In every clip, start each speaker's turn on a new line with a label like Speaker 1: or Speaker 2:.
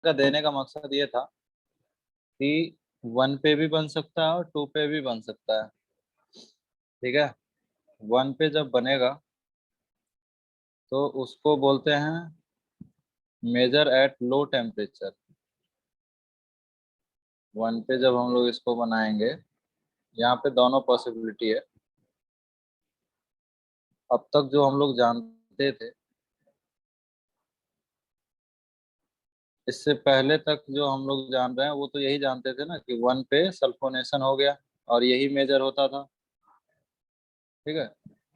Speaker 1: का देने का मकसद ये था कि 1 पे भी बन सकता है और 2 पे भी बन सकता है। ठीक है, 1 पे जब बनेगा तो उसको बोलते हैं मेजर एट लो टेम्परेचर। 1 पे जब हम लोग इसको बनाएंगे, यहाँ पे दोनों पॉसिबिलिटी है। अब तक जो हम लोग जानते थे, इससे पहले तक जो हम लोग जान रहे हैं वो तो यही जानते थे ना कि 1 पे सल्फोनेशन हो गया और यही मेजर होता था। ठीक है,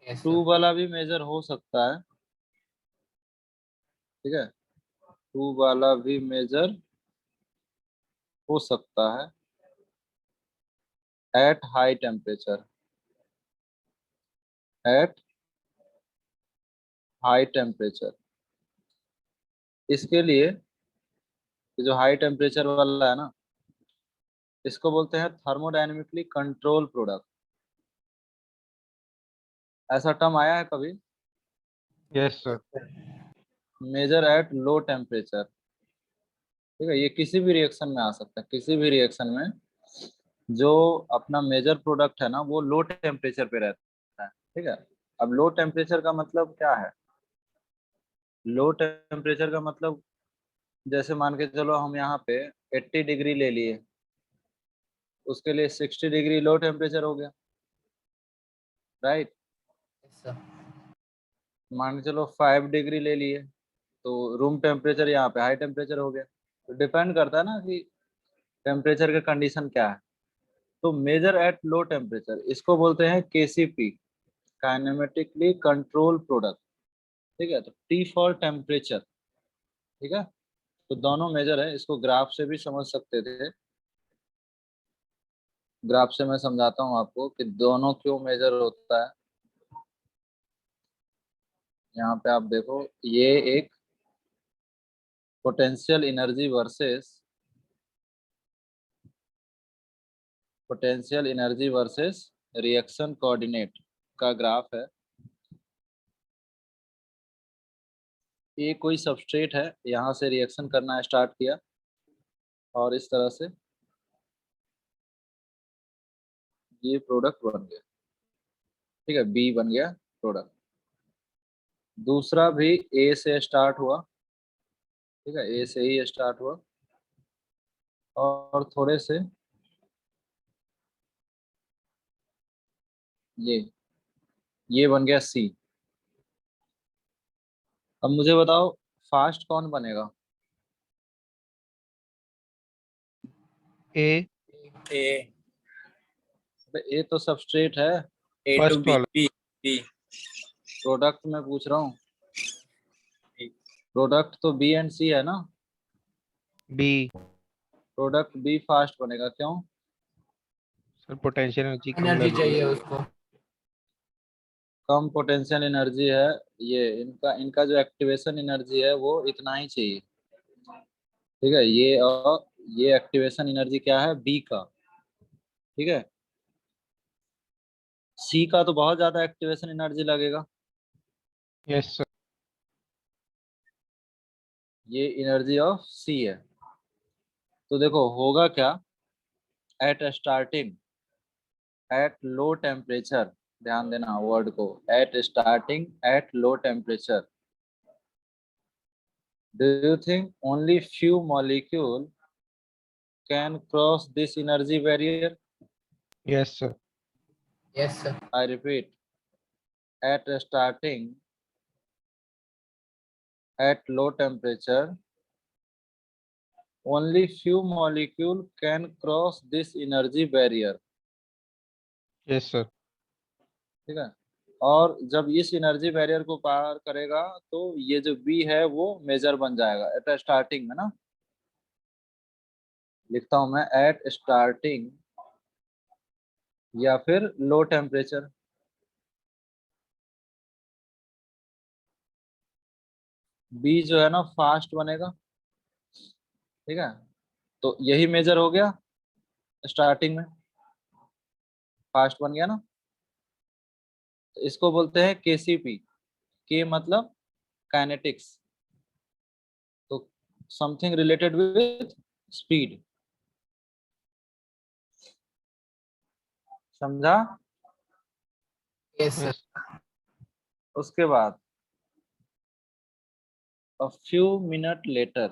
Speaker 2: यस
Speaker 1: 2
Speaker 2: सर।
Speaker 1: वाला भी मेजर हो सकता है। ठीक है, 2 वाला भी मेजर हो सकता है at high temperature. At high temperature, इसके लिए जो हाई टेम्परेचर वाला है ना, इसको बोलते हैं थर्मोडायनेमिकली कंट्रोल प्रोडक्ट। ऐसा टर्म आया है कभी?
Speaker 3: Yes sir.
Speaker 1: Major at low temperature. ठीक है, ये किसी भी रिएक्शन में आ सकता है। किसी भी रिएक्शन में जो अपना मेजर प्रोडक्ट है ना, वो लो टेम्परेचर पे रहता है। ठीक है, अब लो टेम्परेचर का मतलब क्या है? लो टेम्परेचर का मतलब, जैसे मान के चलो हम यहाँ पे 80 डिग्री ले लिए, उसके लिए 60 डिग्री लो टेम्परेचर हो गया, राइट।
Speaker 2: Yes sir.
Speaker 1: मान के चलो 5 डिग्री ले लिए, तो रूम टेम्परेचर यहाँ पे हाई टेम्परेचर हो गया। तो डिपेंड करता है ना कि टेम्परेचर का कंडीशन क्या है। तो मेजर एट लो टेम्परेचर, इसको बोलते हैं केसीपी, काइनेमेटिकली कंट्रोल प्रोडक्ट। ठीक है, तो टी फॉर टेम्परेचर। ठीक है, तो दोनों मेजर है, इसको ग्राफ से भी समझ सकते थे। ग्राफ से मैं समझाता हूँ आपको कि दोनों क्यों मेजर होता है। यहाँ पे आप देखो, ये एक potential energy versus reaction coordinate का ग्राफ है। ये कोई सबस्ट्रेट है, यहाँ से रिएक्शन करना स्टार्ट किया और इस तरह से ये प्रोडक्ट बन गया। ठीक है, बी बन गया प्रोडक्ट। दूसरा भी ए से स्टार्ट हुआ। ठीक है, ए से ही स्टार्ट हुआ और थोड़े से ये बन गया सी। अब मुझे बताओ, फास्ट कौन बनेगा?
Speaker 3: ए।
Speaker 2: ए।
Speaker 1: ए तो सबस्ट्रेट है।
Speaker 2: ए टू
Speaker 3: फर्स्ट
Speaker 2: बी
Speaker 3: वाला।
Speaker 2: B B.
Speaker 1: प्रोडक्ट में पूछ रहा हूँ, प्रोडक्ट तो बी एंड सी है ना।
Speaker 3: बी।
Speaker 1: प्रोडक्ट बी फास्ट बनेगा, क्यों?
Speaker 3: सर पोटेंशियल एनर्जी कम
Speaker 2: एनर्जी
Speaker 3: लग रही
Speaker 2: चाहिए
Speaker 3: है।
Speaker 2: उसको।
Speaker 1: कम पोटेंशियल एनर्जी है। ये इनका इनका जो एक्टिवेशन एनर्जी है वो इतना ही चाहिए। ठीक है, ये और ये एक्टिवेशन एनर्जी क्या है बी का। ठीक है, सी का तो बहुत ज्यादा एक्टिवेशन एनर्जी लगेगा।
Speaker 3: Yes sir.
Speaker 1: ये एनर्जी ऑफ सी है। तो देखो होगा क्या, at starting at low temperature, ध्यान देना वर्ड को, at starting at low temperature, do you think only few molecule can cross this energy barrier?
Speaker 3: Yes sir.
Speaker 2: Yes sir.
Speaker 1: I repeat, at starting at low temperature, only few molecule can cross this energy barrier.
Speaker 3: Yes sir.
Speaker 1: ठीक है, और जब इस energy barrier को पार करेगा तो ये जो बी है वो मेजर बन जाएगा एट स्टार्टिंग में ना। लिखता हूं मैं एट स्टार्टिंग या फिर लो टेम्परेचर। बी जो है ना फास्ट बनेगा। ठीक है, तो यही मेजर हो गया स्टार्टिंग में, फास्ट बन गया ना। तो इसको बोलते हैं केसीपी। के मतलब काइनेटिक्स। तो something related with speed. समझा?
Speaker 2: Yes, sir.
Speaker 3: Yes.
Speaker 1: उसके बाद a few minutes later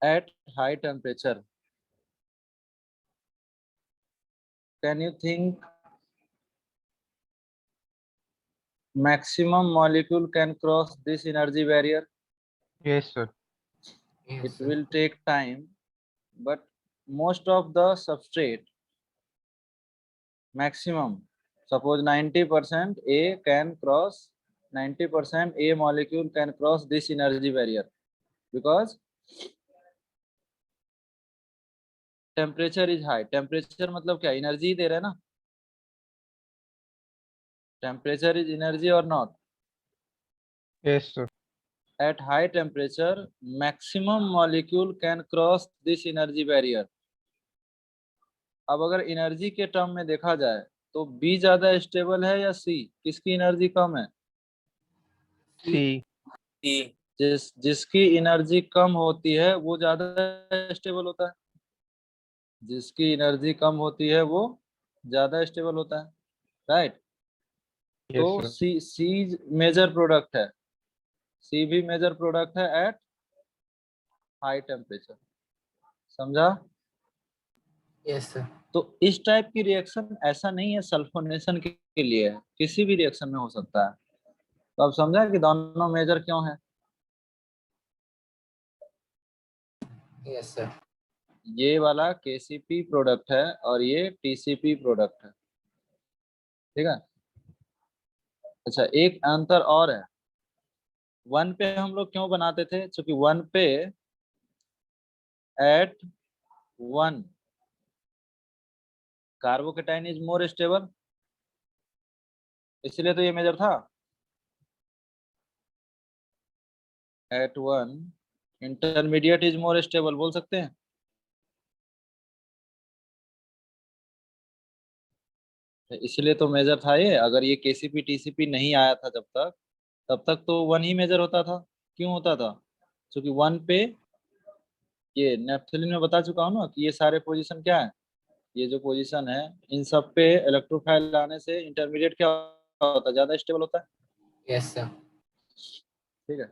Speaker 1: at high temperature, can you think maximum molecule can cross this energy barrier?
Speaker 3: Yes, sir.
Speaker 2: Yes,
Speaker 1: It
Speaker 2: sir.
Speaker 1: will take time, but most of the substrate, maximum, suppose 90% A can cross, 90% A molecule can cross this energy barrier because temperature is high. Temperature मतलब क्या? Energy ही दे रहे हैं ना. Temperature is energy और not.
Speaker 3: Yes, sir.
Speaker 1: At high temperature, maximum molecule can cross this energy barrier. अब अगर energy के term में देखा जाए तो बी ज्यादा स्टेबल है या सी? किसकी एनर्जी कम है?
Speaker 3: C.
Speaker 1: जिसकी एनर्जी कम होती है वो ज्यादा स्टेबल होता है. जिसकी एनर्जी कम होती है वो ज्यादा स्टेबल होता है. राइट.
Speaker 3: Yes,
Speaker 1: तो
Speaker 3: sir.
Speaker 1: सी मेजर प्रोडक्ट है. सी भी मेजर प्रोडक्ट है एट हाई टेम्परेचर. समझा?
Speaker 2: Yes, sir.
Speaker 1: तो इस टाइप की रिएक्शन ऐसा नहीं है सल्फोनेशन के लिए है, किसी भी रिएक्शन में हो सकता है. तो अब समझा कि दोनों मेजर क्यों है.
Speaker 2: Yes, sir.
Speaker 1: ये वाला केसीपी प्रोडक्ट है और ये टीसीपी प्रोडक्ट है. ठीक है. अच्छा, एक अंतर और है. वन पे हम लोग क्यों बनाते थे? क्योंकि वन पे at one carbocation is more stable, इसलिए तो ये मेजर था. At one intermediate is more stable बोल सकते हैं. इसलिए तो मेजर था ये. अगर ये केसीपी टीसीपी नहीं आया था जब तक, तब तक तो वन ही मेजर होता था. क्यों होता था? क्योंकि वन पे ये नेफ्थलीन में बता चुका हूँ ना कि ये सारे पोजीशन क्या है. ये जो पोजीशन है इन सब पे इलेक्ट्रोफाइल आने से इंटरमीडिएट क्या होता है? ज्यादा स्टेबल होता है.
Speaker 2: Yes, sir.
Speaker 1: ठीक है.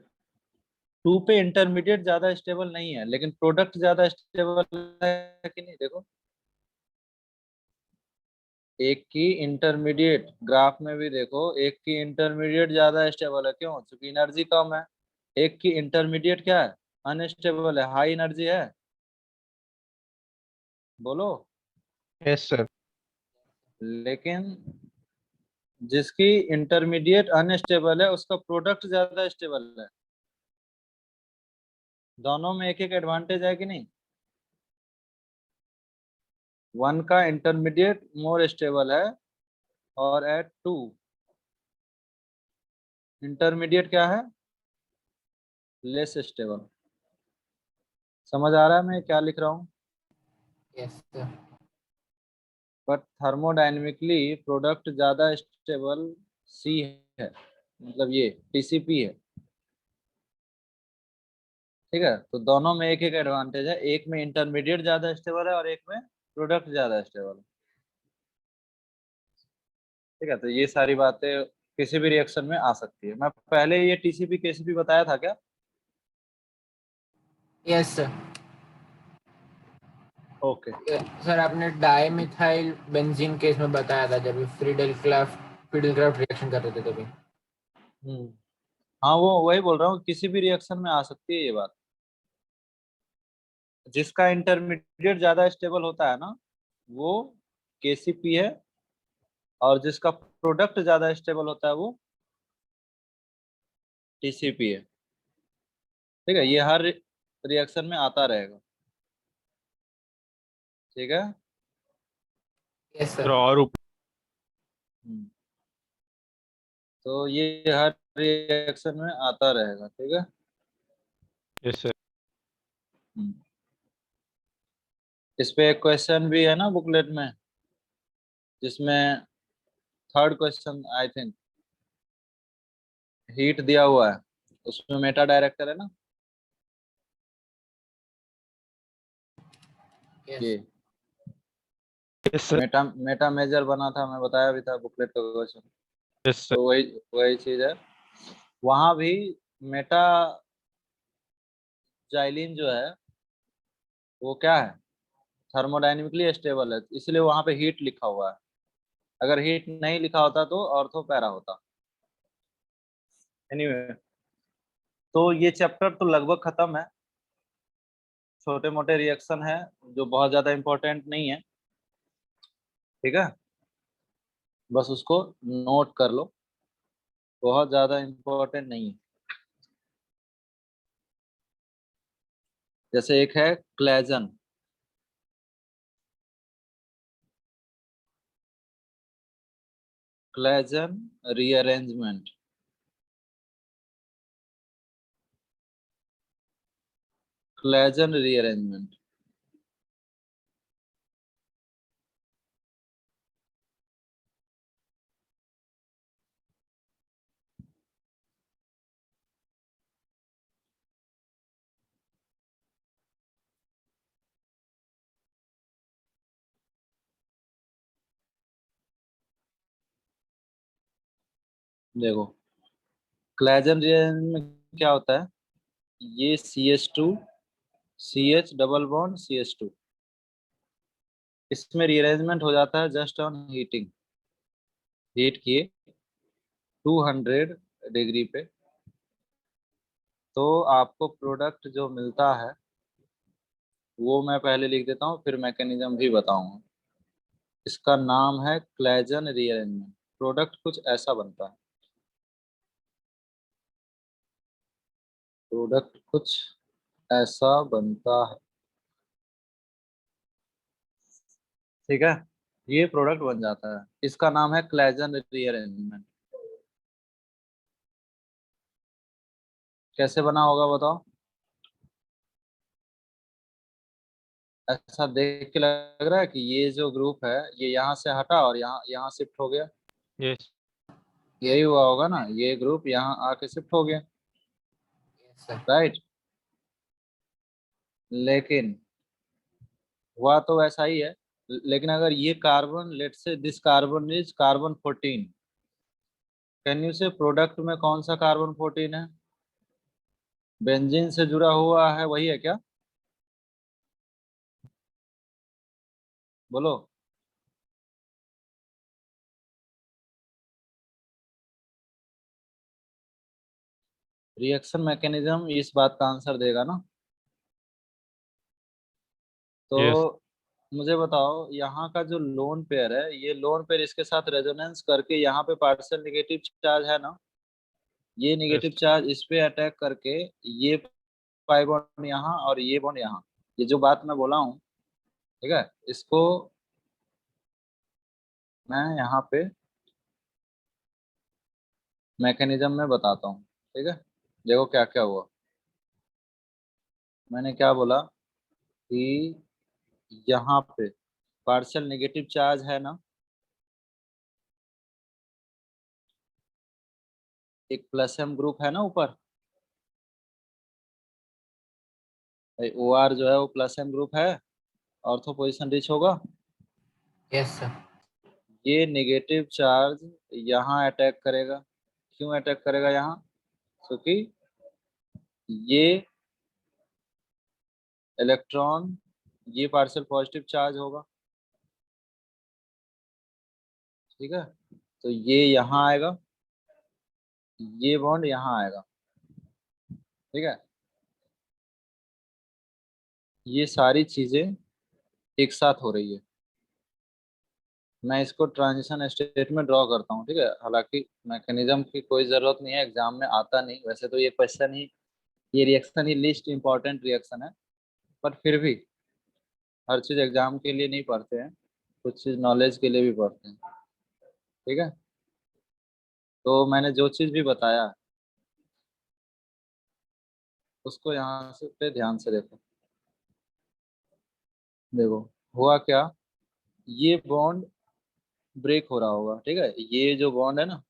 Speaker 1: टू पे इंटरमीडिएट ज्यादा स्टेबल नहीं है, लेकिन प्रोडक्ट ज्यादा स्टेबल है कि नहीं? देखो, एक की इंटरमीडिएट ग्राफ में भी देखो, एक की इंटरमीडिएट ज्यादा स्टेबल है. क्यों? क्योंकि एनर्जी कम है. एक की इंटरमीडिएट क्या है? अनस्टेबल है, हाई एनर्जी है. बोलो.
Speaker 3: Yes, sir.
Speaker 1: लेकिन जिसकी इंटरमीडिएट अनस्टेबल है उसका प्रोडक्ट ज्यादा स्टेबल है. दोनों में एक एक एडवांटेज है कि नहीं? वन का इंटरमीडिएट मोर स्टेबल है और एट टू इंटरमीडिएट क्या है? Less stable. समझ आ रहा है मैं क्या लिख रहा हूँ?
Speaker 2: Yes, sir.
Speaker 1: But thermodynamically product ज्यादा स्टेबल सी है, मतलब ये टीसीपी है. ठीक है. तो दोनों में एक एक एडवांटेज है. एक में इंटरमीडिएट ज्यादा स्टेबल है और एक में प्रोडक्ट ज्यादा स्टेबल है. ठीक है. तो ये सारी बातें किसी भी रिएक्शन में आ सकती है. मैं पहले ये टीसीपी केसीपी बताया था क्या?
Speaker 2: Yes, sir.
Speaker 1: ओके.
Speaker 2: सर आपने डाई मिथाइल बेंजीन केस में बताया था जब फ्रीडल क्राफ्ट रिएक्शन कर रहे थे तभी.
Speaker 1: हाँ, वो वही बोल रहा हूँ, किसी भी रिएक्शन में आ सकती है ये बात. जिसका इंटरमीडिएट ज्यादा स्टेबल होता है ना वो केसीपी है, और जिसका प्रोडक्ट ज्यादा स्टेबल होता है वो टीसीपी है. ठीक है. ये हर रिएक्शन में आता रहेगा. ठीक है.
Speaker 2: Yes,
Speaker 3: Sir,
Speaker 2: sir.
Speaker 3: और
Speaker 1: हम्म. तो ये हर रिएक्शन में आता रहेगा. ठीक है.
Speaker 3: Yes, sir.
Speaker 1: हम्म. इस पे एक क्वेश्चन भी है ना बुकलेट में, जिसमें third question I think heat दिया हुआ है, उसमें मेटा डायरेक्टर है ना.
Speaker 2: Yes.
Speaker 1: ये
Speaker 3: Yes, sir.
Speaker 1: Meta meta major बना था, मैं बताया भी था बुकलेट का क्वेश्चन।
Speaker 3: Yes, sir.
Speaker 1: तो वही वही चीज है, वहां भी मेटा जाइलिन जो है वो क्या है, थर्मोडाइनमिकली स्टेबल है, इसलिए वहां पे हीट लिखा हुआ है। अगर हीट नहीं लिखा होता तो ऑर्थो पैरा होता। एनीवे, तो ये चैप्टर तो लगभग खत्म है, छोटे मोटे रिएक्शन है जो बहुत ज्यादा इंपॉर्टेंट नहीं है, ठीक है, बस उसको नोट कर लो, बहुत ज्यादा इंपॉर्टेंट नहीं है। जैसे एक है Claisen, Claisen rearrangement, Claisen rearrangement. देखो क्लेजन रीअरेंजमेंट में क्या होता है, ये CH2 CH double bond CH2, इसमें रीअरेंजमेंट हो जाता है जस्ट ऑन हीटिंग, हीट किए 200 डिग्री पे, तो आपको प्रोडक्ट जो मिलता है वो मैं पहले लिख देता हूँ, फिर मैकेनिज्म भी बताऊंगा। इसका नाम है क्लेजन रीअरेंजमेंट, प्रोडक्ट कुछ ऐसा बनता है, प्रोडक्ट कुछ ऐसा बनता है, ठीक है, ये प्रोडक्ट बन जाता है, इसका नाम है क्लेजन रीअरेंजमेंट। कैसे बना होगा बताओ, ऐसा देख के लग रहा है कि ये जो ग्रुप है ये यहाँ से हटा और यहाँ यहाँ शिफ्ट हो गया,
Speaker 3: Yes.
Speaker 1: यही हुआ होगा ना, ये ग्रुप यहाँ आके शिफ्ट हो गया,
Speaker 2: Yes, sir.
Speaker 1: राइट। लेकिन हुआ तो वैसा ही है, लेकिन अगर ये कार्बन, लेट से this carbon is carbon 14, can you से प्रोडक्ट में कौन सा कार्बन 14 है, बेंजीन से जुड़ा हुआ है, वही है क्या, बोलो। रिएक्शन मैकेनिज्म इस बात का आंसर देगा ना।
Speaker 3: Yes.
Speaker 1: तो मुझे बताओ, यहाँ का जो लोन पेयर है, ये लोन पेयर इसके साथ रेजोनेंस करके यहाँ पे पार्शियल नेगेटिव चार्ज है ना, ये
Speaker 3: Yes.
Speaker 1: नेगेटिव चार्ज इस पे अटैक करके ये पाई बॉन्ड यहाँ और ये बॉन्ड यहाँ, ये जो बात मैं बोला हूँ, ठीक है, इसको मैं यहाँ पे मैकेनिज्म में बताता हूँ, ठीक है। देखो क्या क्या हुआ, मैंने क्या बोला कि यहाँ पे पार्शियल नेगेटिव चार्ज है ना, एक प्लस एम ग्रुप है ना ऊपर, ओ आर जो है वो प्लस एम ग्रुप है, ऑर्थो पोजिशन रिच होगा।
Speaker 2: Yes, sir.
Speaker 1: ये नेगेटिव चार्ज यहाँ अटैक करेगा, क्यों अटैक करेगा यहाँ, क्योंकि ये इलेक्ट्रॉन, ये पार्शियल पॉजिटिव चार्ज होगा, ठीक है, तो ये यहाँ आएगा, ये बॉन्ड यहाँ आएगा, ठीक है, ये सारी चीजें एक साथ हो रही है। मैं इसको ट्रांजिशन स्टेट में ड्रॉ करता हूँ, ठीक है, हालांकि मैकेनिज्म की कोई जरूरत नहीं है, एग्जाम में आता नहीं, वैसे तो ये क्वेश्चन ही, ये रिएक्शन ही लिस्ट इंपॉर्टेंट रिएक्शन है, पर फिर भी हर चीज एग्जाम के लिए नहीं पढ़ते हैं, कुछ चीज नॉलेज के लिए भी पढ़ते हैं, ठीक है। तो मैंने जो चीज भी बताया उसको यहाँ से पे ध्यान से देखो। देखो हुआ क्या, ये बॉन्ड ब्रेक हो रहा होगा, ठीक है, ये जो बॉन्ड है ना,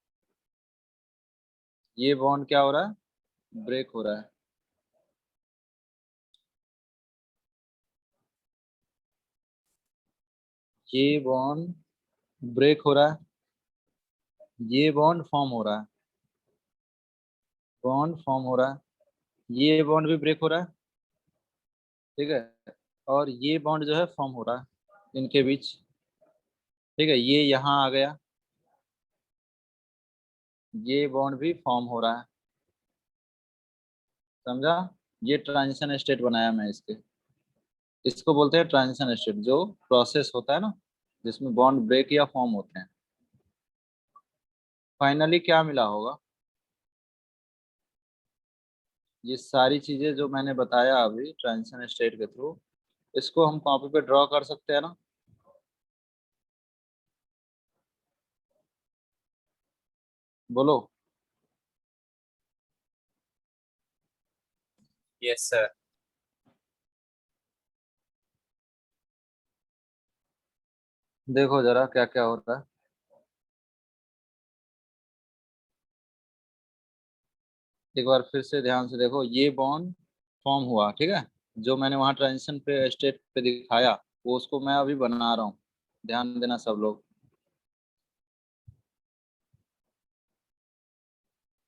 Speaker 1: ये बॉन्ड क्या हो रहा है, ब्रेक हो रहा है, ये बॉन्ड ब्रेक हो रहा है, ये बॉन्ड फॉर्म हो रहा है, बॉन्ड फॉर्म हो रहा है, ये बॉन्ड भी ब्रेक हो रहा है, ठीक है, और ये बॉन्ड जो है फॉर्म हो रहा है इनके बीच, ठीक है, ये यहाँ आ गया, ये बॉन्ड भी फॉर्म हो रहा है, समझा। ये ट्रांजिशन स्टेट बनाया मैं इसके, इसको बोलते हैं ट्रांजिशन स्टेट, जो प्रोसेस होता है ना जिसमें बॉन्ड ब्रेक या फॉर्म होते हैं। फाइनली क्या मिला होगा, ये सारी चीजें जो मैंने बताया अभी ट्रांजिशन स्टेट के थ्रू, इसको हम कॉपी पे ड्रॉ कर सकते हैं ना। बोलो।
Speaker 4: Yes sir.
Speaker 1: देखो जरा क्या क्या होता है। एक बार फिर से ध्यान से देखो, ये बॉन्ड फॉर्म हुआ, ठीक है, जो मैंने वहाँ ट्रांजिशन पे स्टेट पे दिखाया वो उसको मैं अभी बना रहा हूँ, ध्यान देना सब लोग।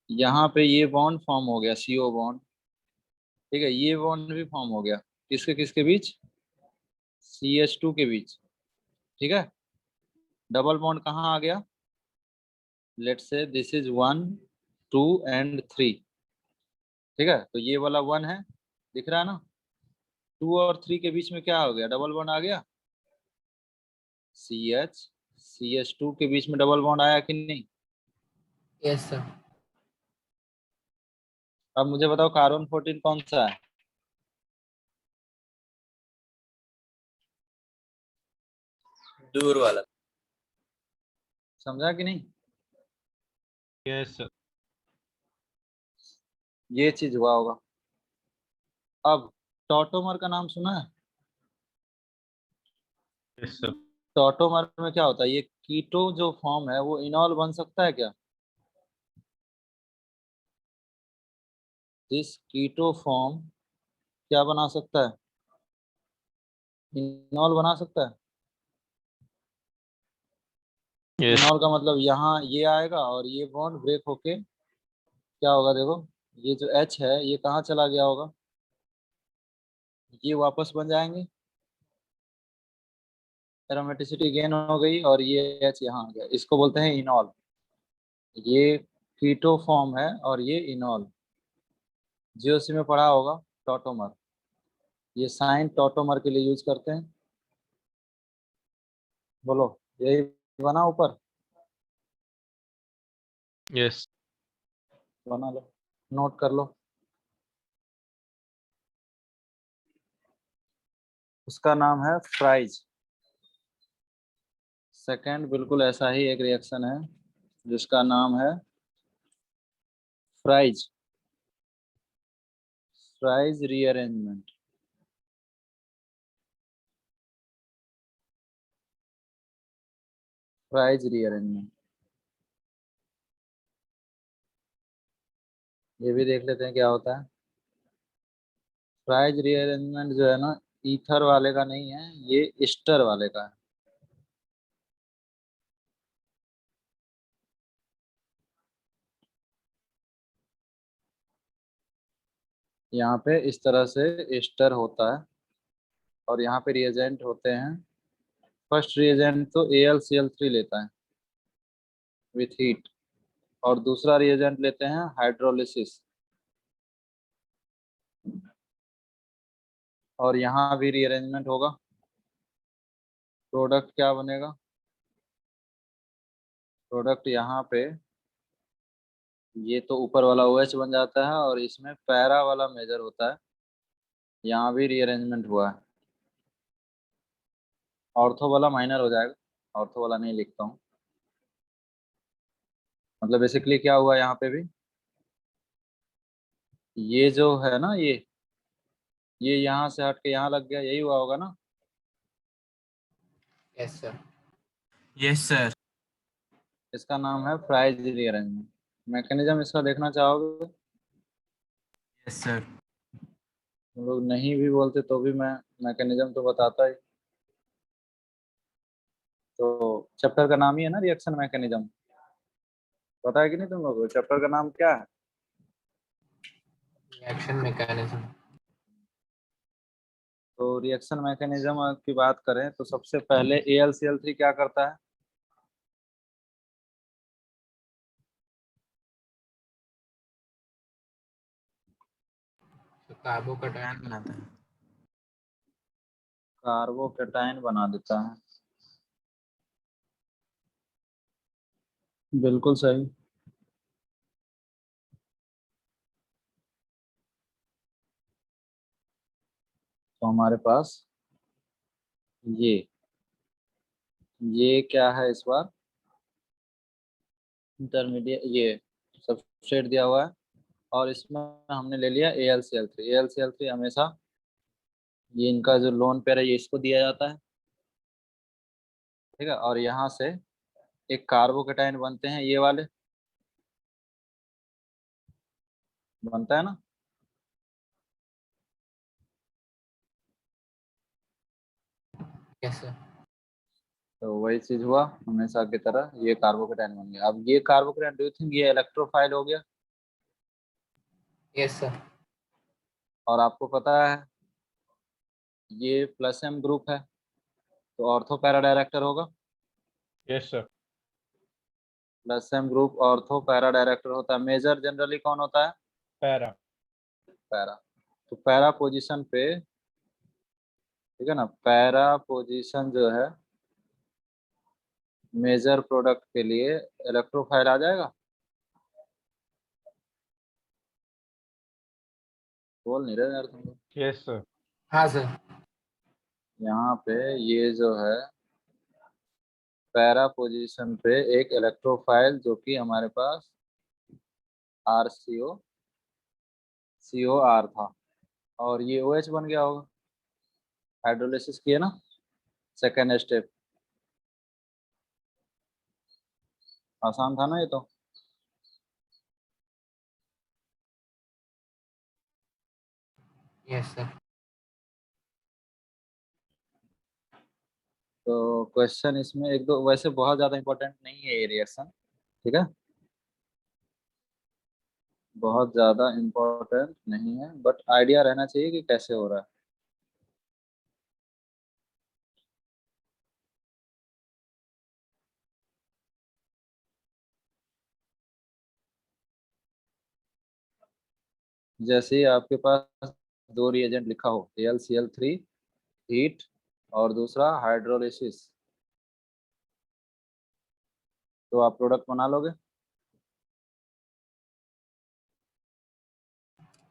Speaker 1: यहाँ पे ये बॉन्ड फॉर्म हो गया, CO बॉन्ड, ठीक है, ये बॉन्ड भी फॉर्म हो गया, किसके किसके बीच, CH2 के बीच, ठीक है। डबल बॉन्ड कहाँ आ गया, let's say this is 1 2 and 3, ठीक है, तो ये वाला 1 है, दिख रहा है ना, 2 और 3 के बीच में क्या हो गया, डबल बॉन्ड आ गया, CH टू के बीच में डबल बॉन्ड आया कि नहीं।
Speaker 2: Yes sir.
Speaker 1: अब मुझे बताओ कार्बन 14 कौन सा है,
Speaker 4: दूर वाला।
Speaker 1: समझा कि नहीं।
Speaker 3: Yes, sir.
Speaker 1: ये चीज हुआ होगा। अब टॉटोमर का नाम सुना है,
Speaker 3: Yes, sir.
Speaker 1: टॉटोमर में क्या होता है, ये कीटो जो फॉर्म है वो इनॉल बन सकता है क्या, दिस कीटो फॉर्म क्या बना सकता है, इनॉल बना सकता है।
Speaker 3: Yes.
Speaker 1: इनॉल का मतलब यहाँ ये आएगा और ये बॉन्ड ब्रेक होके क्या होगा, देखो ये जो H है ये कहाँ चला गया होगा, ये वापस बन जाएंगे, एरोमेटिसिटी गेन हो गई और ये H यहाँ आ गया, इसको बोलते हैं इनॉल। ये कीटो फॉर्म है और ये इनॉल, जीओसी में पढ़ा होगा टॉटोमर, ये साइन टॉटोमर के लिए यूज करते हैं। बोलो, यही बना ऊपर,
Speaker 3: Yes.
Speaker 1: बना लो, नोट कर लो। उसका नाम है फ्राइज। सेकंड बिल्कुल ऐसा ही एक रिएक्शन है जिसका नाम है fries, fries rearrangement. Fries rearrangement, ये भी देख लेते हैं क्या होता है। फ्राइज रीअरेंजमेंट जो है ना, ईथर वाले का नहीं है, ये ईस्टर वाले का है। यहाँ पे इस तरह से ईस्टर होता है और यहाँ पे रिएजेंट होते हैं। फर्स्ट रिएजेंट तो AlCl3 लेता है विथ हीट, और दूसरा रिएजेंट लेते हैं हाइड्रोलिसिस, और यहाँ भी रीअरेंजमेंट होगा। प्रोडक्ट क्या बनेगा, प्रोडक्ट यहाँ पे ये तो ऊपर वाला OH बन जाता है और इसमें पैरा वाला मेजर होता है, यहाँ भी रीअरेंजमेंट हुआ है। ऑर्थो वाला माइनर हो जाएगा, ऑर्थो वाला नहीं लिखता हूँ, मतलब बेसिकली क्या हुआ यहाँ पे भी, ये जो है ना ये यहाँ से हट के यहाँ लग गया, यही हुआ होगा ना।
Speaker 2: Yes sir.
Speaker 4: Yes sir.
Speaker 1: इसका नाम है फ्राइज रीअरेंजमेंट। मैकेनिज्म इसका देखना चाहोगे,
Speaker 4: यस सर।
Speaker 1: हम लोग नहीं भी बोलते तो भी मैं मैकेनिज्म तो बताता ही। तो चैप्टर का नाम ही है ना रिएक्शन मैकेनिज्म, पता है कि नहीं तुम लोगों को चैप्टर का नाम क्या है?
Speaker 2: Reaction mechanism.
Speaker 1: तो रिएक्शन मैकेनिज्म की बात करें तो सबसे पहले AlCl3 क्या करता है?
Speaker 2: कार्बोकटायन
Speaker 4: कैन बनाता है।
Speaker 1: कार्बोकेटाइन बना देता है, बिल्कुल सही। तो हमारे पास ये क्या है इस बार? इंटरमीडिएट, ये सबस्ट्रेट दिया हुआ है और इसमें हमने ले लिया AlCl3। AlCl3 हमेशा ये इनका जो लोन पेयर है ये इसको दिया जाता है, ठीक है। और यहाँ से एक कार्बोकेटाइन बनते हैं, ये वाले बनता है ना।
Speaker 2: कैसे?
Speaker 1: तो वही चीज हुआ हमेशा की तरह, ये कार्बोकेटाइन बन गया। अब ये कार्बोकेटाइन डू यू थिंक ये इलेक्ट्रोफाइल हो गया?
Speaker 2: Yes sir.
Speaker 1: और आपको पता है ये प्लस M ग्रुप है तो ऑर्थो पैरा डायरेक्टर होगा।
Speaker 3: Yes, sir.
Speaker 1: Plus M group ortho para director होता है। मेजर जनरली कौन होता है?
Speaker 3: Para.
Speaker 1: पैरा। तो पैरा पोजीशन पे, ठीक है ना, पैरा पोजीशन जो है मेजर प्रोडक्ट के लिए इलेक्ट्रोफाइल आ जाएगा। बोल नहीं रहे यार तुम लोग।
Speaker 3: Yes, sir.
Speaker 2: हाँ सर।
Speaker 1: यहाँ पे ये जो है पैरा पोजीशन पे एक इलेक्ट्रोफाइल जो कि हमारे पास RCO था और ये OH बन गया होगा। हाइड्रोलिसिस किए ना, सेकेंड स्टेप। आसान था ना ये तो।
Speaker 2: Yes sir.
Speaker 1: तो क्वेश्चन इसमें एक दो, वैसे बहुत ज्यादा इंपॉर्टेंट नहीं है ये रिएक्शन, ठीक है, बहुत ज्यादा इंपॉर्टेंट नहीं है, बट आइडिया रहना चाहिए कि कैसे हो रहा है। जैसे ही आपके पास दो रिएजेंट लिखा हो, AlCl3 हीट और दूसरा हाइड्रोलिसिस, तो आप प्रोडक्ट बना लोगे।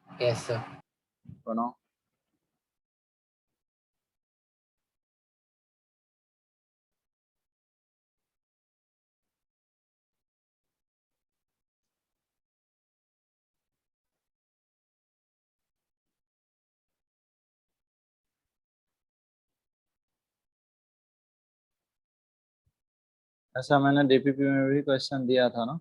Speaker 2: Yes sir.
Speaker 1: बनाओ। ऐसा मैंने DPP में भी क्वेश्चन दिया था ना।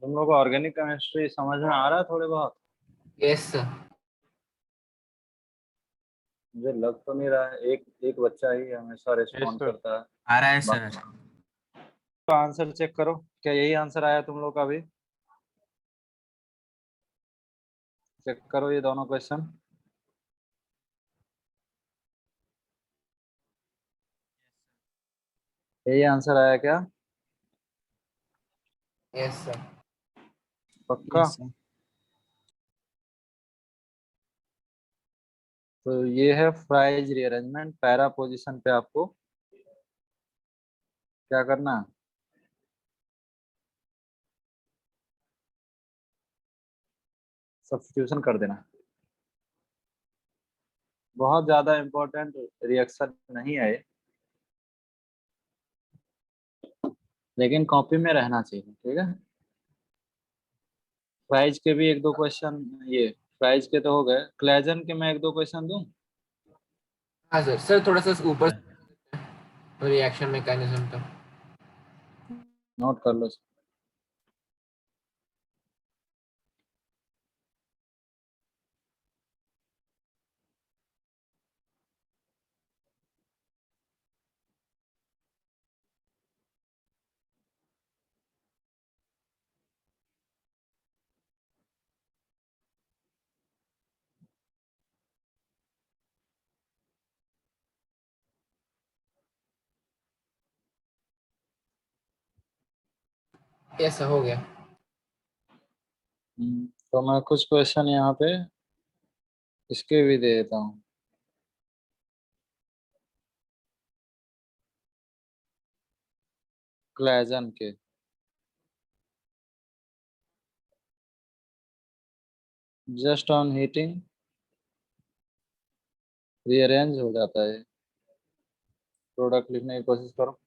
Speaker 1: तुम लोग को ऑर्गेनिक केमिस्ट्री समझ में आ रहा है थोड़े बहुत?
Speaker 2: Yes sir.
Speaker 1: मुझे लग तो नहीं रहा है, एक एक बच्चा ही हमेशा रिस्पॉन्ड
Speaker 3: sir.
Speaker 1: करता है।
Speaker 4: आ रहा है सर।
Speaker 1: तो आंसर चेक करो, क्या यही आंसर आया तुम लोग का भी? चेक करो ये दोनों क्वेश्चन। यही आंसर आया क्या?
Speaker 2: Yes sir.
Speaker 1: पक्का?
Speaker 4: Yes sir.
Speaker 1: तो ये है फ्राइज रीअरेंजमेंट। पैरा पोजीशन पे आपको क्या करना है? सब्स्टिट्यूशन कर देना। बहुत ज्यादा इंपॉर्टेंट रिएक्शन नहीं है ये। लेकिन कॉपी में रहना चाहिए, ठीक है। प्राइज के भी एक दो क्वेश्चन, ये प्राइज के तो हो गए, क्लेजन के मैं एक दो क्वेश्चन दूं।
Speaker 2: हाँ सर, सर थोड़ा सा ऊपर रिएक्शन मैकेनिज्म तो।
Speaker 1: नोट कर लो।
Speaker 2: यस सर, हो गया।
Speaker 1: तो मैं कुछ क्वेश्चन यहाँ पे इसके भी दे देता हूँ। क्लेजन के जस्ट ऑन हीटिंग रीअरेंज हो जाता है। प्रोडक्ट लिखने की कोशिश करो।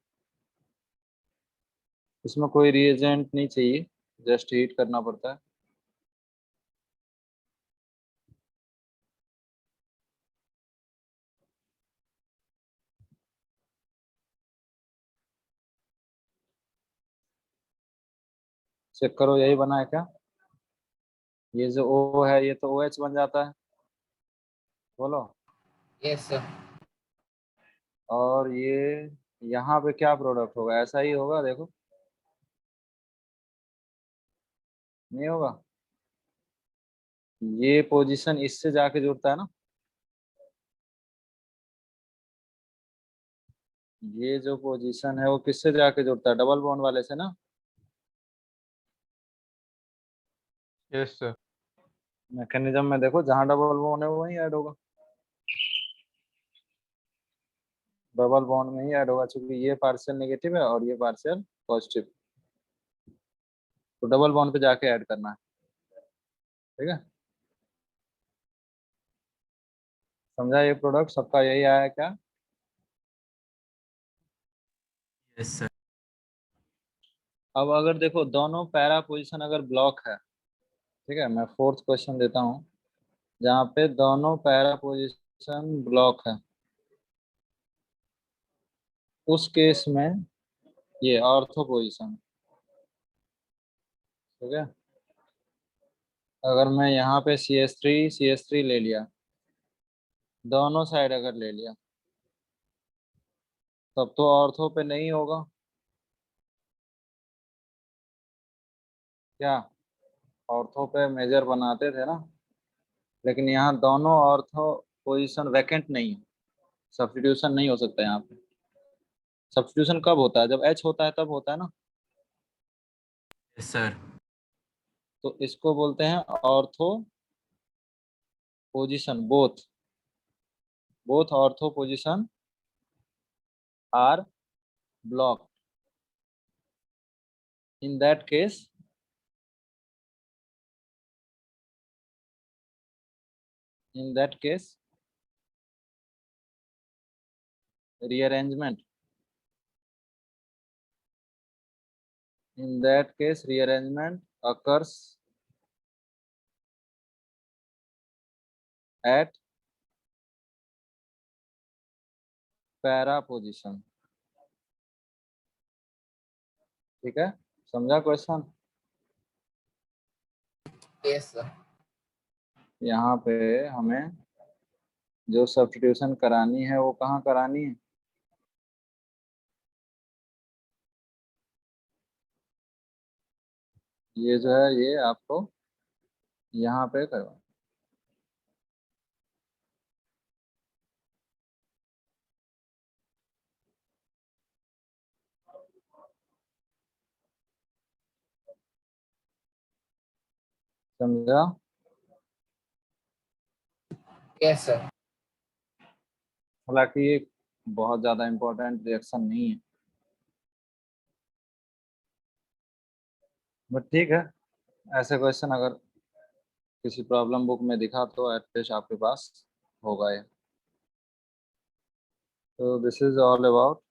Speaker 1: इसमें कोई रिएजेंट नहीं चाहिए, जस्ट हीट करना पड़ता है। चेक करो, यही बना है क्या? ये जो O है ये तो OH बन जाता है, बोलो।
Speaker 2: Yes sir.
Speaker 1: और ये यहाँ पे क्या प्रोडक्ट होगा? ऐसा ही होगा, देखो। नहीं होगा, ये पोजीशन इससे जाके जुड़ता है ना। ये जो पोजीशन है वो किससे जाके जुड़ता है? डबल बॉन्ड वाले से ना।
Speaker 3: Yes, sir.
Speaker 1: मैकेनिज्म में देखो, जहां डबल बॉन्ड है वो वहीं ऐड होगा। डबल बॉन्ड में ही ऐड होगा, क्योंकि ये पार्शियल नेगेटिव है और ये पार्शियल पॉजिटिव। तो डबल बॉन्ड पे जाके ऐड करना है, ठीक है। समझा? ये प्रोडक्ट सबका यही आया क्या?
Speaker 4: Yes, sir.
Speaker 1: अब अगर देखो दोनों पैरा पोजीशन अगर ब्लॉक है, ठीक है, मैं फोर्थ क्वेश्चन देता हूँ, जहाँ पे दोनों पैरा पोजीशन ब्लॉक है, उस केस में ये ऑर्थो पोजीशन, ठीक है। अगर मैं यहाँ पे CH3 ले लिया, दोनों साइड अगर ले लिया, तब तो ऑर्थो पे नहीं होगा क्या? ऑर्थो पे मेजर बनाते थे ना, लेकिन यहाँ दोनों ऑर्थो पोजीशन वैकेंट नहीं है, सब्स्टिट्यूशन नहीं हो सकता यहाँ पे। सब्स्टिट्यूशन कब होता है? जब H होता है तब होता है ना।
Speaker 4: Yes, sir.
Speaker 1: तो इसको बोलते हैं ortho position. Both ortho position R block. In that case rearrangement rearrangement occurs at para position, ठीक है। समझा क्वेश्चन?
Speaker 2: Yes sir.
Speaker 1: यहाँ पे हमें जो सब्स्टिट्यूशन करानी है वो कहाँ करानी है? ये जो है ये आपको यहाँ पे करवा। समझा?
Speaker 2: Yes sir.
Speaker 1: हालांकि ये बहुत ज्यादा इम्पोर्टेंट रिएक्शन नहीं है, बट ठीक है। ऐसे क्वेश्चन अगर किसी प्रॉब्लम बुक में दिखा तो एटलीस्ट आपके पास होगा ये। तो दिस इज ऑल अबाउट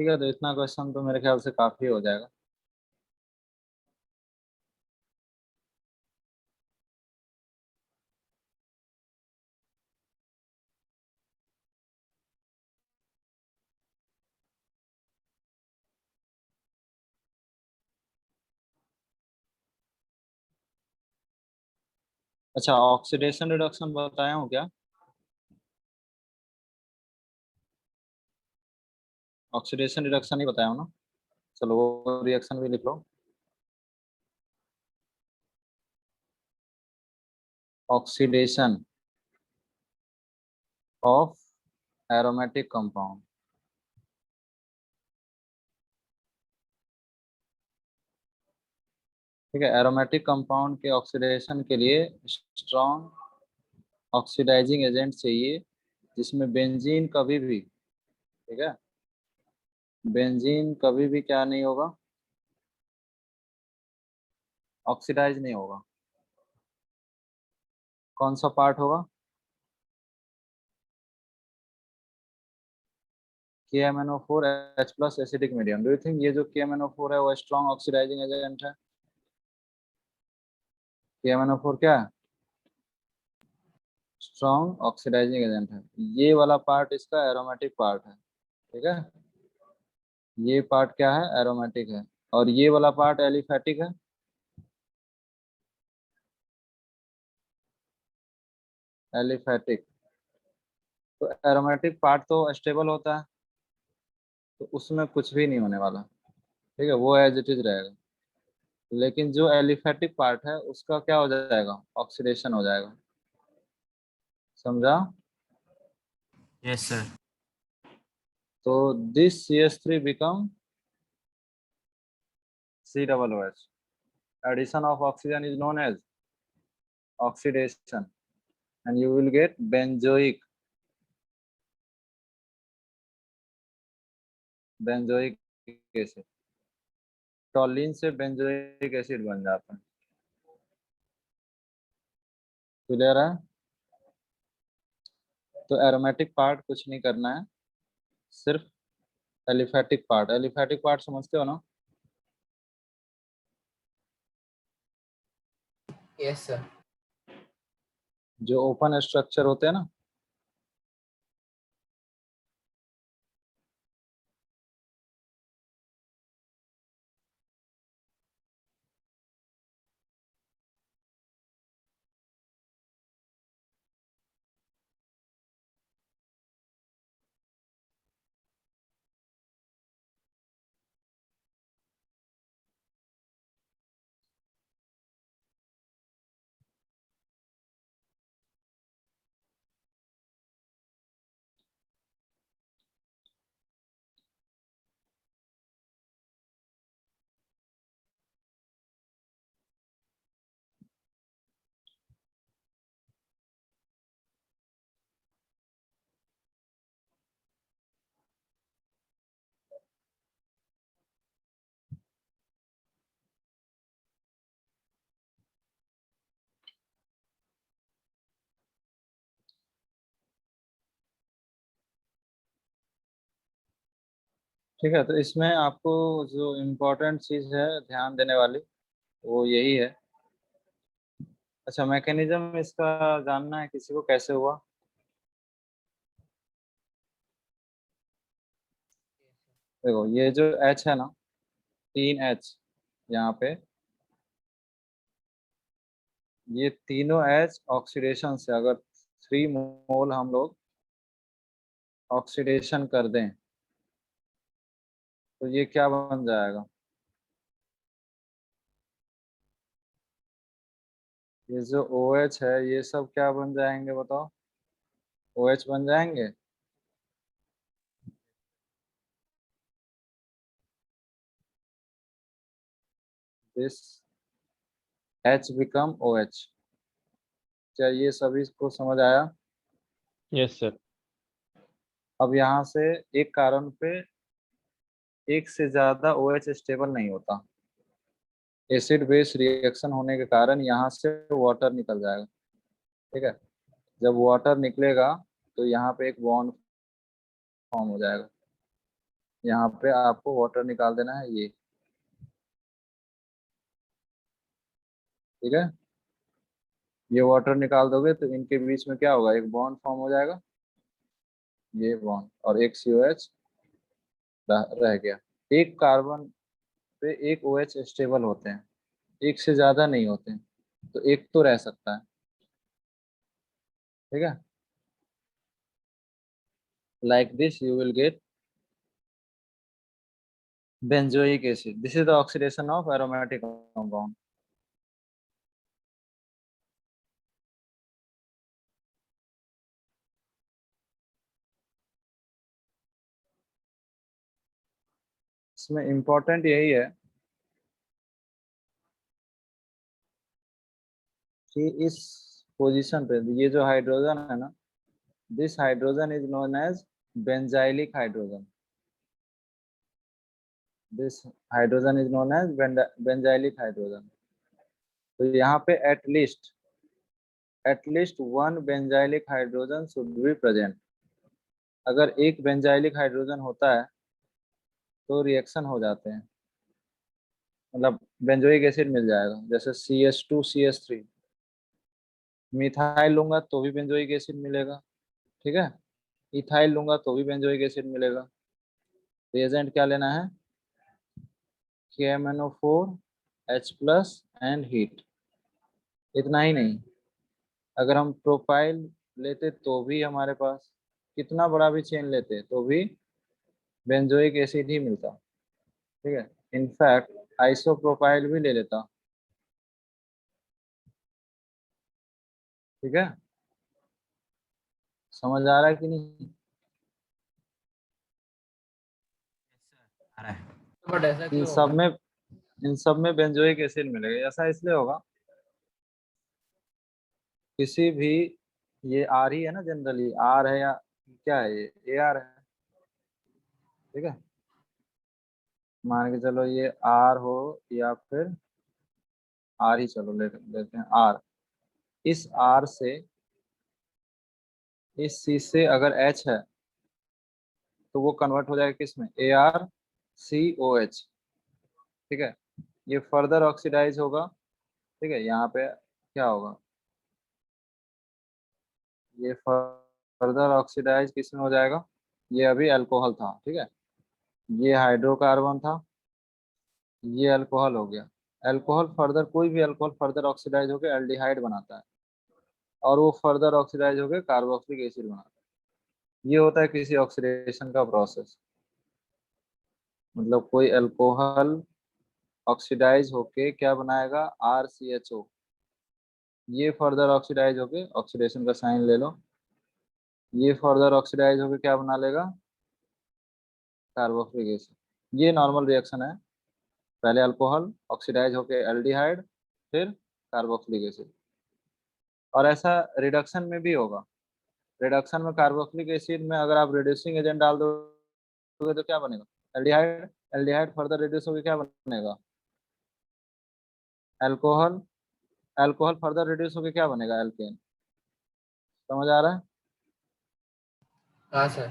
Speaker 1: ठीक है, तो इतना क्वेश्चन तो मेरे ख्याल से काफी हो जाएगा। अच्छा, ऑक्सीडेशन रिडक्शन बताया हूँ क्या? ऑक्सीडेशन रिडक्शन ही बताया हूँ ना? चलो वो रिएक्शन भी लिख लो। Oxidation of aromatic compound. ठीक है, एरोमेटिक कंपाउंड के ऑक्सीडेशन के लिए स्ट्रॉन्ग ऑक्सीडाइजिंग एजेंट चाहिए, जिसमें बेंजीन कभी भी, ठीक है, बेंजीन कभी भी क्या नहीं होगा, ऑक्सीडाइज नहीं होगा। कौन सा पार्ट होगा? KMnO4 H plus acidic medium. Do you think ये जो KMnO4 है वो स्ट्रॉन्ग ऑक्सीडाइजिंग एजेंट है? KMnO4 क्या है? स्ट्रॉन्ग ऑक्सीडाइजिंग एजेंट है। ये वाला पार्ट इसका एरोमेटिक पार्ट है, ठीक है, ये पार्ट क्या है? एरोमेटिक है। और ये वाला पार्ट एलिफेटिक है। एलिफेटिक। तो एरोमेटिक पार्ट तो स्टेबल होता है, तो उसमें कुछ भी नहीं होने वाला, ठीक है, वो एज इट इज रहेगा। लेकिन जो एलिफेटिक पार्ट है उसका क्या हो जाएगा? ऑक्सीडेशन हो जाएगा। समझा?
Speaker 4: Yes, sir.
Speaker 1: तो this CH3 become COOH। Addition of oxygen is known as oxidation, and you will get benzoic acid। टॉलिन से बेंजोइक एसिड बन जाता है। क्लियर है? तो एरोमेटिक पार्ट कुछ नहीं करना है, सिर्फ एलिफेटिक पार्ट। एलिफेटिक पार्ट समझते हो ना?
Speaker 2: Yes sir.
Speaker 1: जो ओपन स्ट्रक्चर होते हैं ना, ठीक है, तो इसमें आपको जो इम्पोर्टेंट चीज है ध्यान देने वाली, वो यही है। अच्छा, मैकेनिज्म इसका जानना है किसी को, कैसे हुआ? देखो, ये जो H है ना, 3H यहाँ पे, ये तीनों H ऑक्सीडेशन से, अगर 3 मोल हम लोग ऑक्सीडेशन कर दें तो ये क्या बन जाएगा? ये जो OH है ये सब क्या बन जाएंगे बताओ? OH बन जाएंगे। This H become OH। क्या ये सभी को समझ आया?
Speaker 3: Yes, sir.
Speaker 1: अब यहाँ से एक कारण पे एक से ज्यादा OH स्टेबल नहीं होता। एसिड बेस रिएक्शन होने के कारण यहाँ से वाटर निकल जाएगा, ठीक है। जब वाटर निकलेगा तो यहाँ पे एक बॉन्ड फॉर्म हो जाएगा, यहाँ पे आपको वाटर निकाल देना है ये, ठीक है। ये वाटर निकाल दोगे तो इनके बीच में क्या होगा, एक बॉन्ड फॉर्म हो जाएगा, ये बॉन्ड, और एक COH रह गया। एक कार्बन पे एक OH स्टेबल होते हैं, एक से ज्यादा नहीं होते हैं, तो एक तो रह सकता है, ठीक है। Like this you will get benzoic acid. This is the oxidation of aromatic compound. इसमें इम्पोर्टेंट यही है कि इस पोजीशन पे ये जो हाइड्रोजन है ना, this hydrogen is known as benzylic hydrogen. This hydrogen is known as benzylic hydrogen. तो यहाँ पे at least one benzylic hydrogen should be present. अगर एक बेंजाइलिक हाइड्रोजन होता है तो रिएक्शन हो जाते हैं, मतलब बेंजोइक एसिड मिल जाएगा, जैसे CH2CH3। मिथाइल लूंगा तो भी बेंजोइक एसिड मिलेगा, ठीक है। इथाइल लूंगा तो भी बेंजोइक एसिड मिलेगा। रिएजेंट क्या लेना है, KMnO4 H+ एंड हीट। इतना ही नहीं, अगर हम प्रोपाइल लेते तो भी हमारे पास, कितना बड़ा भी चेन लेते तो भी बेंजोइक एसिड ही मिलता, ठीक है। इनफैक्ट आइसोप्रोपाइल भी ले लेता, ठीक है। समझ आ रहा है कि नहीं?
Speaker 4: आ रहा है।
Speaker 2: बट ऐसा
Speaker 1: इन
Speaker 2: क्यों
Speaker 1: सब
Speaker 2: होगा?
Speaker 1: में इन सब में बेंजोइक एसिड मिलेगा, ऐसा इसलिए होगा, किसी भी, ये आर ही है ना, जनरली आर है या क्या है, ये AR है, ठीक है। मान के चलो ये आर हो या फिर आर ही, चलो लेते हैं आर। इस आर से, इस C से अगर H है तो वो कन्वर्ट हो जाएगा किस में, ArCOH, ठीक है। ये फर्दर ऑक्सीडाइज होगा, ठीक है। यहाँ पे क्या होगा, ये फर्दर ऑक्सीडाइज किस में हो जाएगा, ये अभी अल्कोहल था, ठीक है। ये हाइड्रोकार्बन था, ये अल्कोहल हो गया। अल्कोहल फर्दर, कोई भी अल्कोहल फर्दर ऑक्सीडाइज होकर एल्डिहाइड बनाता है, और वो फर्दर ऑक्सीडाइज होकर कार्बोक्सिलिक एसिड बनाता है। ये होता है किसी ऑक्सीडेशन का प्रोसेस, मतलब कोई अल्कोहल ऑक्सीडाइज होके क्या बनाएगा, RCHO। ये फर्दर ऑक्सीडाइज होके, ऑक्सीडेशन का साइन ले लो, ये फर्दर ऑक्सीडाइज होके क्या बना लेगा, कार्बोक्सिलिक एसिड। ये नॉर्मल रिएक्शन है, पहले अल्कोहल ऑक्सीडाइज होके एल्डिहाइड, फिर कार्बोक्सिलिक एसिड। और ऐसा रिडक्शन में भी होगा। रिडक्शन में कार्बोक्सिलिक एसिड में अगर आप रिड्यूसिंग एजेंट डाल दोगे तो क्या बनेगा, एल्डिहाइड। एल्डिहाइड फर्दर रिड्यूस होकर क्या बनेगा, अल्कोहल। अल्कोहल फर्दर रिड्यूस होकर क्या बनेगा, एल्केन। समझ आ रहा है?
Speaker 2: हाँ सर।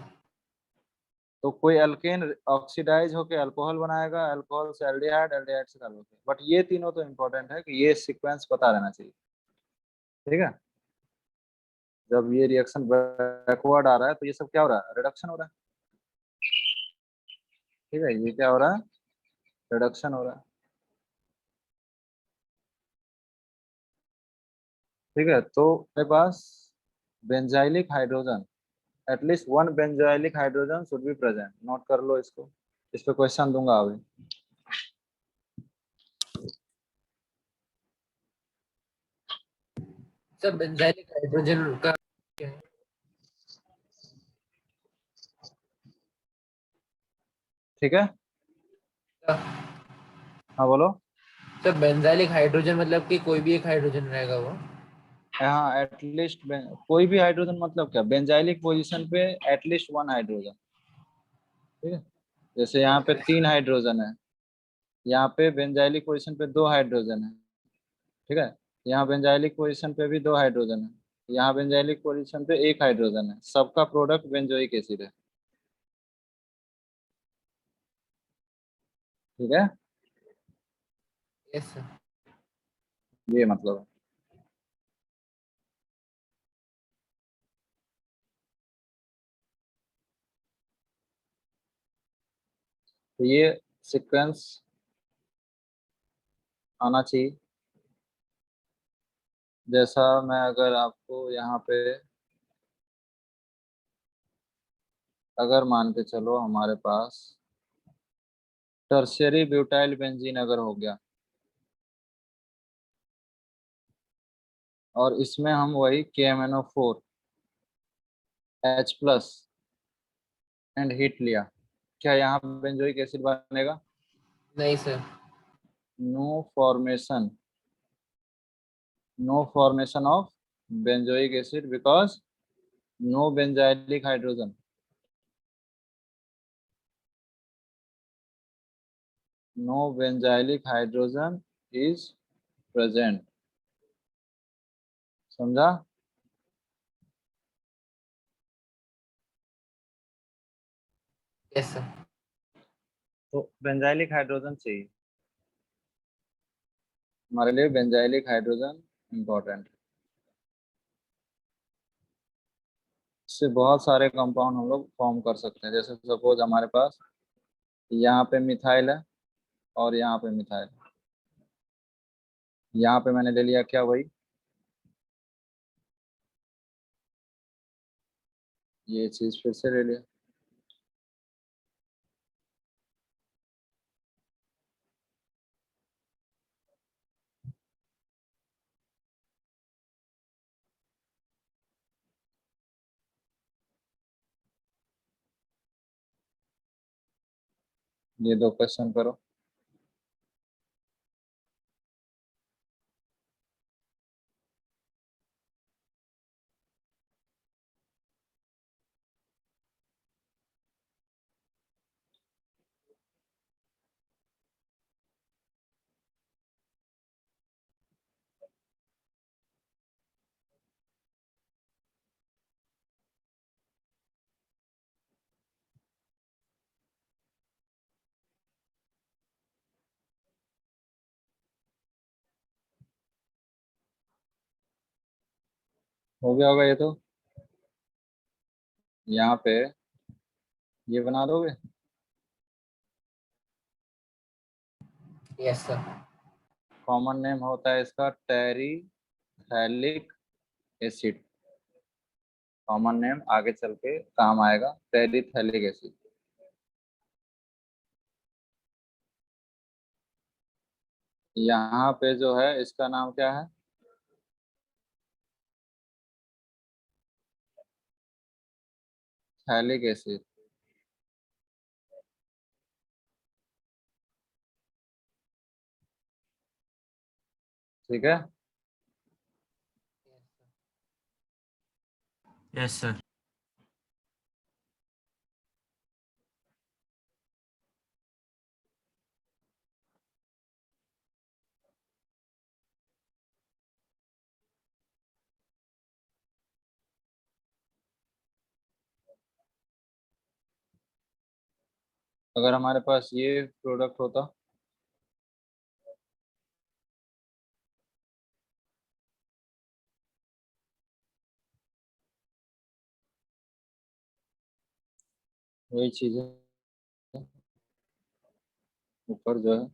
Speaker 1: तो कोई अल्केन ऑक्सीडाइज होकर अल्कोहल बनाएगा, अल्कोहल से एल्डिहाइड, एल्डिहाइड से कार्बोक्सिल। बट ये तीनों तो इंपॉर्टेंट है कि ये सीक्वेंस पता रहना चाहिए, ठीक है। जब ये रिएक्शन बैकवर्ड आ रहा है तो ये सब क्या हो रहा है, रिडक्शन हो रहा है, ठीक है। ये क्या हो रहा है, रिडक्शन हो रहा है, ठीक है। तो मेरे पास benzylic hydrogen, at least one benzylic hydrogen should be present. Note कर लो इसको, इस पे क्वेश्चन दूंगा अभी।
Speaker 2: सर बेंजाइलिक हाइड्रोजन का क्या है?
Speaker 1: ठीक है, हाँ बोलो।
Speaker 2: सर बेंजाइलिक हाइड्रोजन मतलब कि कोई भी एक हाइड्रोजन रहेगा वो?
Speaker 1: हाँ, एटलीस्ट कोई भी हाइड्रोजन, मतलब क्या, बेंजाइलिक पोजीशन पे एटलीस्ट वन हाइड्रोजन, ठीक है। जैसे यहाँ पे 3 हाइड्रोजन है, यहाँ पे बेंजाइलिक पोजीशन पे 2 हाइड्रोजन है, ठीक है। यहाँ बेंजाइलिक पोजीशन पे भी 2 हाइड्रोजन है, यहाँ बेंजाइलिक पोजीशन पे 1 हाइड्रोजन है, सबका प्रोडक्ट बेंजोइक एसिड है। ठीक है,
Speaker 2: यस सर।
Speaker 1: ये मतलब है। तो ये सीक्वेंस आना चाहिए। जैसा मैं अगर आपको यहाँ पे, अगर मान के चलो हमारे पास टर्शियरी ब्यूटाइल बेंजीन अगर हो गया, और इसमें हम वही KMnO4 H+ एंड हीट लिया, क्या यहाँ बेंजोइक एसिड बनेगा?
Speaker 2: नहीं sir.
Speaker 1: No formation, no formation of benzoic acid because no benzylic hydrogen, no benzylic hydrogen is present. समझा?
Speaker 2: Yes sir.
Speaker 1: तो बेंजाइलिक हाइड्रोजन चाहिए हमारे लिए, बेंजाइलिक हाइड्रोजन इंपॉर्टेंट। इससे बहुत सारे कंपाउंड हम लोग फॉर्म कर सकते हैं। जैसे सपोज हमारे पास यहाँ पे मिथाइल है और यहाँ पे मिथाइल, यहाँ पे मैंने ले लिया क्या, वही ये चीज फिर से ले लिया। ये दो क्वेश्चन करो। हो गया होगा ये तो। यहाँ पे ये बना दोगे।
Speaker 2: Yes sir.
Speaker 1: कॉमन नेम होता है इसका टेरिथैलिक एसिड। कॉमन नेम आगे चल के काम आएगा, टेरिथैलिक एसिड। यहाँ पे जो है इसका नाम क्या है? Phthalic acid. ठीक है,
Speaker 4: यस सर।
Speaker 1: अगर हमारे पास ये प्रोडक्ट होता, वही चीज है ऊपर जो है,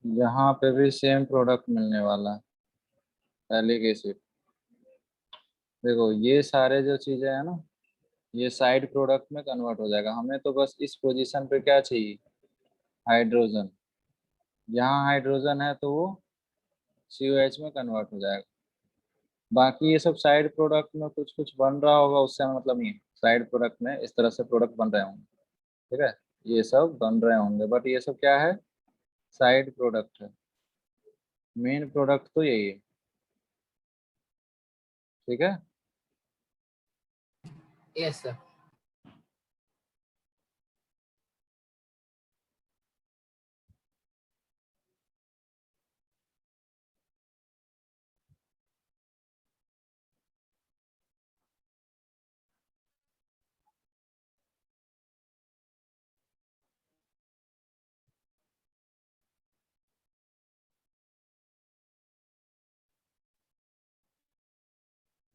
Speaker 1: यहाँ पे भी सेम प्रोडक्ट मिलने वाला है, थैलिक एसिड। देखो ये सारे जो चीजें हैं ना, ये साइड प्रोडक्ट में कन्वर्ट हो जाएगा। हमें तो बस इस पोजीशन पे क्या चाहिए, हाइड्रोजन। यहाँ हाइड्रोजन है तो वो COH में कन्वर्ट हो जाएगा। बाकी ये सब साइड प्रोडक्ट में कुछ कुछ बन रहा होगा, उससे हमें मतलब नहीं है। साइड प्रोडक्ट में इस तरह से प्रोडक्ट बन रहे होंगे, ठीक है, ये सब बन रहे होंगे, बट ये सब क्या है, साइड प्रोडक्ट है। मेन प्रोडक्ट तो यही है। ठीक है।
Speaker 2: Yes sir.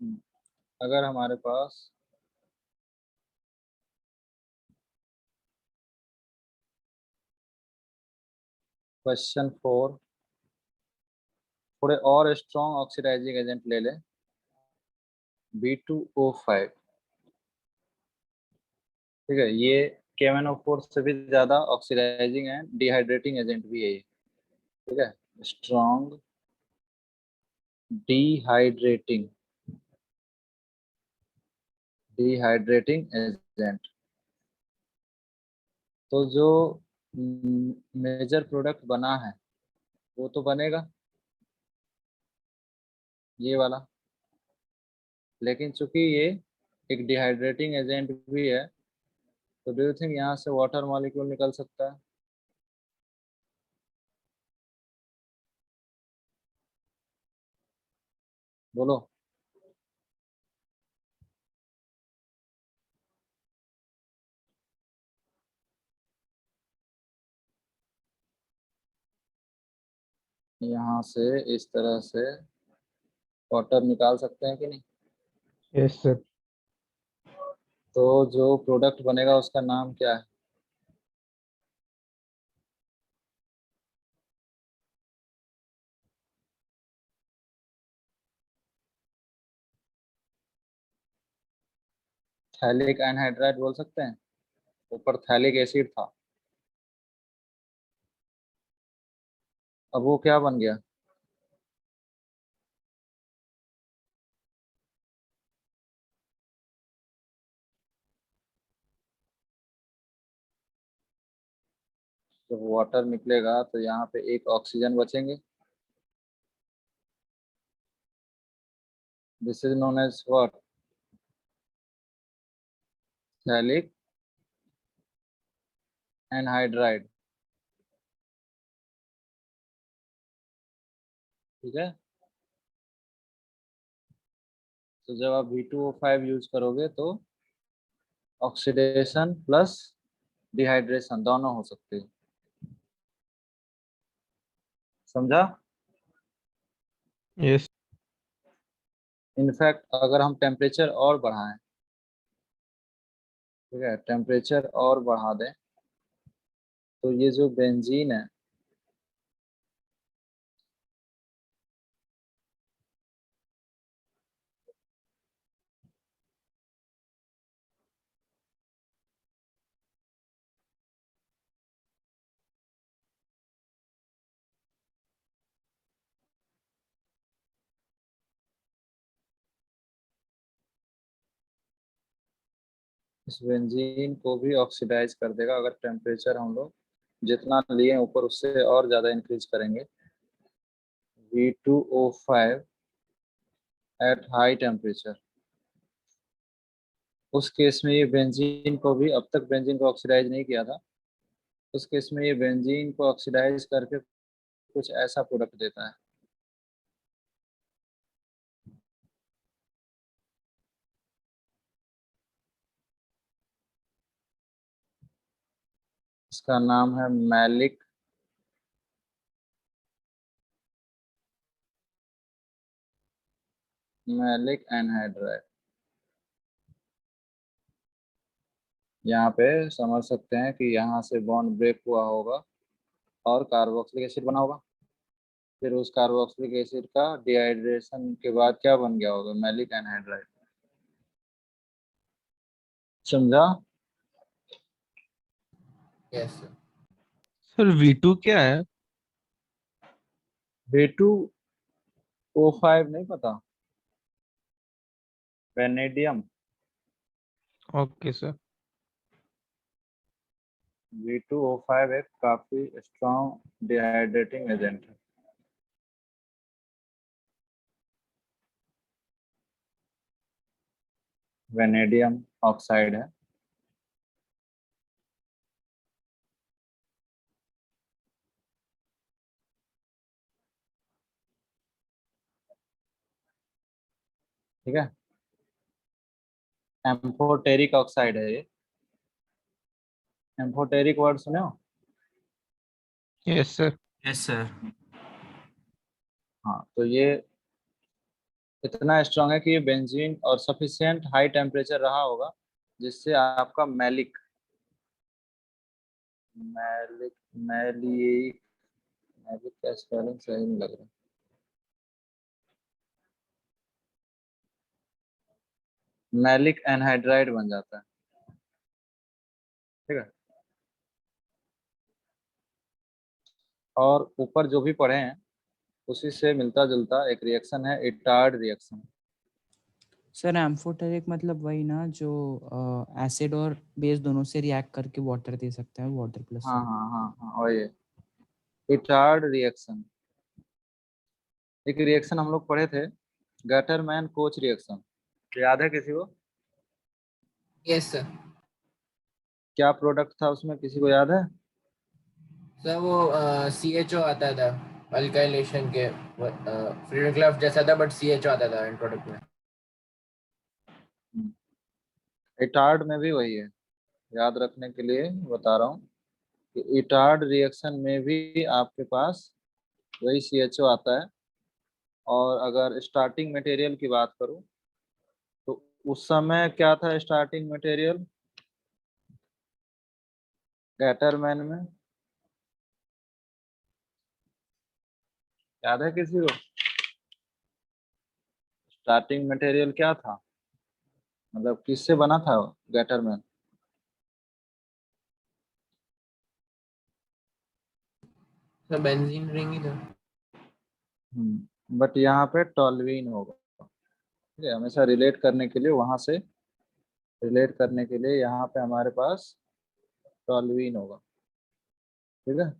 Speaker 1: अगर हमारे पास क्वेश्चन 4 थोड़े और स्ट्रॉन्ग ऑक्सीडाइजिंग एजेंट ले ले B2O5, ठीक है, ये KMnO4 से भी ज्यादा ऑक्सीडाइजिंग एंड डिहाइड्रेटिंग एजेंट भी है ये, ठीक है, स्ट्रॉन्ग डिहाइड्रेटिंग एजेंट। तो जो मेजर प्रोडक्ट बना है वो तो बनेगा ये वाला, लेकिन चूंकि ये एक डिहाइड्रेटिंग एजेंट भी है, तो डू यू थिंक यहाँ से वाटर मॉलिक्यूल निकल सकता है? बोलो। यहाँ से इस तरह से वाटर निकाल सकते हैं कि नहीं?
Speaker 3: Yes, sir.
Speaker 1: तो जो प्रोडक्ट बनेगा उसका नाम क्या है? थैलिक एनहाइड्राइड बोल सकते हैं, ऊपर थैलिक एसिड था, अब वो क्या बन गया? जब वाटर निकलेगा तो यहाँ पे एक ऑक्सीजन बचेंगे, this is known as what? Phthalic anhydride, ठीक है। तो जब आप B2O5 यूज करोगे तो ऑक्सीडेशन प्लस डिहाइड्रेशन दोनों हो सकते हैं, समझा?
Speaker 3: Yes.
Speaker 1: इनफैक्ट अगर हम टेम्परेचर और बढ़ाएं, ठीक है, टेम्परेचर और बढ़ा दें, तो ये जो बेंजीन है इस बेंजीन को भी ऑक्सीडाइज कर देगा अगर टेम्परेचर हम लोग जितना लिए ऊपर उससे और ज़्यादा इंक्रीज करेंगे। B2O5 एट हाई टेम्परेचर, उस केस में ये बेंजीन को भी, अब तक बेंजीन को ऑक्सीडाइज नहीं किया था, उस केस में ये बेंजीन को ऑक्सीडाइज करके कुछ ऐसा प्रोडक्ट देता है। इसका नाम है मैलिक एनहाइड्राइड। यहाँ पे समझ सकते हैं कि यहाँ से बॉन्ड ब्रेक हुआ होगा और कार्बोक्सिलिक एसिड बना होगा, फिर उस कार्बोक्सिलिक एसिड का डिहाइड्रेशन के बाद क्या बन गया होगा? मैलिक एनहाइड्राइड, समझा?
Speaker 2: Yes sir.
Speaker 3: सर V2 क्या है?
Speaker 1: B2O5 नहीं पता? वेनेडियम।
Speaker 3: Okay, sir.
Speaker 1: B2O5 एक काफी स्ट्रॉन्ग डिहाइड्रेटिंग एजेंट है। वेनेडियम ऑक्साइड है, ठीक है, एम्फोटेरिक ऑक्साइड है ये। एम्फोटेरिक वर्ड सुने हो?
Speaker 3: Yes, sir.
Speaker 4: Yes sir.
Speaker 1: हाँ, तो ये इतना स्ट्रांग है कि ये बेंजीन और सफिशिएंट हाई टेम्परेचर रहा होगा जिससे आपका मैलिक मैलिक मैलिक मैलिक का स्पेलिंग सही नहीं लग रहा। मैलिक एनहाइड्राइड बन जाता है। ठीक है। और ऊपर जो भी पढ़े हैं उसी से मिलता जुलता एक रिएक्शन है इटार्ड रिएक्शन।
Speaker 5: सर एम्फोटेरिक मतलब वही ना जो एसिड और बेस दोनों से रिएक्ट करके वाटर दे सकता है, वाटर प्लस
Speaker 1: हाँ हाँ हाँ हाँ, और ये इटार्ड रिएक्शन। एक रिएक्शन हम लोग पढ़े थे, गैटरमैन कोच रिएक्शन, याद है किसी को?
Speaker 2: Yes sir.
Speaker 1: क्या प्रोडक्ट था उसमें, किसी को याद है?
Speaker 2: सर वो CHO आता था अल्काइलेशन के, फ्रीडम क्लाफ जैसा था बट CHO आता था एंड प्रोडक्ट में।
Speaker 1: इटार्ड में भी वही है, याद रखने के लिए बता रहा हूँ कि इटार्ड रिएक्शन में भी आपके पास वही CHO आता है। और अगर स्टार्टिंग मटेरियल की बात करूँ तो उस समय क्या था स्टार्टिंग मटेरियल गैटरमैन में, याद है किसी को? स्टार्टिंग मटेरियल क्या था, मतलब किससे बना था गैटरमैन?
Speaker 2: सर बेंजीन रिंग ही था।
Speaker 1: बट यहाँ पे टॉल्यूइन होगा। ठीक है, हमेशा रिलेट करने के लिए वहां से रिलेट करने के लिए यहाँ पे हमारे पास टॉल्यूइन होगा। ठीक है।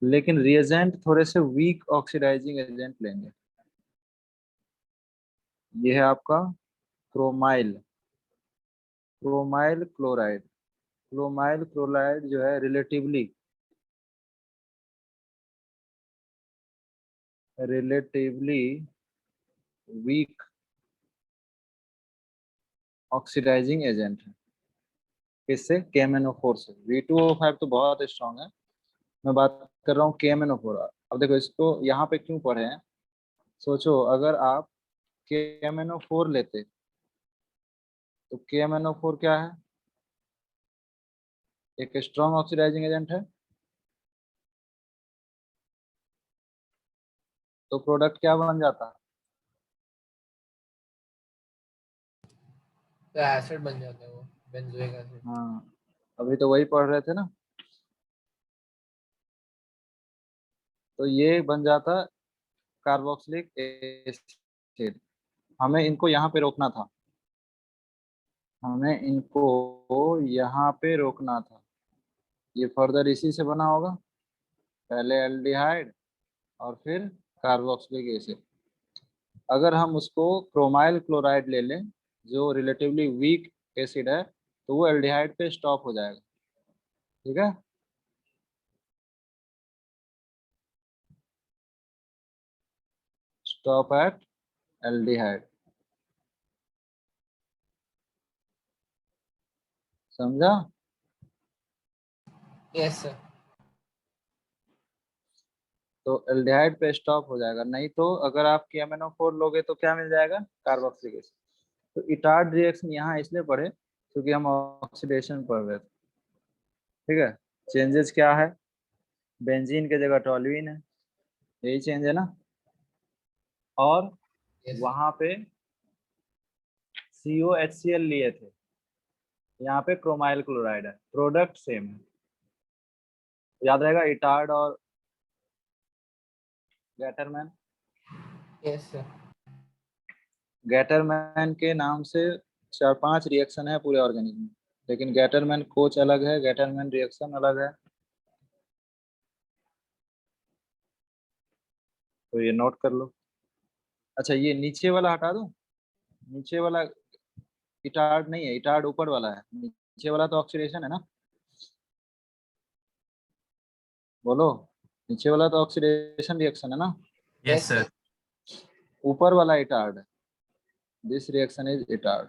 Speaker 1: लेकिन रिएजेंट थोड़े से वीक ऑक्सीडाइजिंग एजेंट लेंगे। ये है आपका chromyl chromyl chloride. Chromyl chloride जो है रिलेटिवली वीक ऑक्सीडाइजिंग एजेंट है। किससे? KMnO4 से। V2O5 तो बहुत स्ट्रांग है, मैं बात कर रहा हूँ KMnO4। अब देखो इसको यहाँ पे क्यों पढ़े हैं, सोचो अगर आप KMnO4 लेते तो KMnO4 क्या है, एक स्ट्रॉन्ग ऑक्सीडाइजिंग एजेंट है। तो प्रोडक्ट क्या बन जाता?
Speaker 2: तो एसिड बन जाता है वो, बेंजोइक एसिड।
Speaker 1: हाँ, अभी तो वही पढ़ रहे थे ना। तो ये बन जाता कार्बोक्सिलिक एसिड। हमें इनको यहाँ पे रोकना था, हमें इनको यहाँ पे रोकना था। ये फर्दर इसी से बना होगा, पहले एल्डिहाइड और फिर कार्बोक्सिलिक एसिड। अगर हम उसको क्रोमाइल क्लोराइड ले लें जो रिलेटिवली वीक एसिड है तो वो एल्डिहाइड पे स्टॉप हो जाएगा। ठीक है। स्टॉप एट एल्डिहाइड, समझा?
Speaker 2: Yes sir.
Speaker 1: तो एल्डिहाइड पे स्टॉप हो जाएगा, नहीं तो अगर आप KMnO4 लोगे तो क्या मिल जाएगा? Carboxylic acid. तो इटार्ड रिएक्शन यहाँ इसलिए पढ़े क्योंकि हम ऑक्सीडेशन पढ़ रहे थे। ठीक है। चेंजेस क्या है, बेंजीन के जगह टॉल्यूइन है, यही चेंज है ना। और
Speaker 2: यस
Speaker 1: वहां पे COHCl लिए थे, यहाँ पे क्रोमाइल क्लोराइड है, प्रोडक्ट सेम है। याद रहेगा इटार्ड और गैटरमैन।
Speaker 2: Yes sir.
Speaker 1: गैटरमैन के नाम से 4-5 रिएक्शन है पूरे ऑर्गेनिज्म में, लेकिन गैटरमैन कोच अलग है, गैटरमैन रिएक्शन अलग है। तो ये नोट कर लो। अच्छा ये नीचे वाला हटा दूं, नीचे वाला इटार्ड नहीं है, इटार्ड ऊपर वाला है, नीचे वाला तो ऑक्सीडेशन है ना। बोलो, नीचे वाला तो ऑक्सीडेशन रिएक्शन है ना,
Speaker 4: यस
Speaker 2: यस
Speaker 4: सर।
Speaker 2: सर।
Speaker 1: ऊपर वाला इटार्ड है। This reaction is Etard.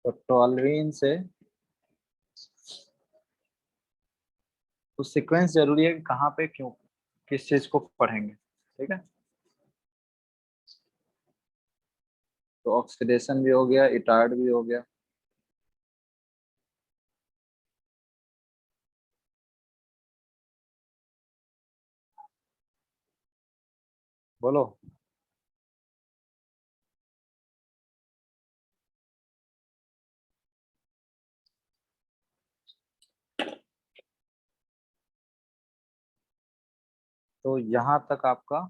Speaker 1: तो टॉलरीन से तो सीक्वेंस जरूरी है कि कहाँ पे क्यों किस चीज को पढ़ेंगे, ठीक है। तो ऑक्सीडेशन भी हो गया, इटार्ड भी हो गया। बोलो। तो यहाँ तक आपका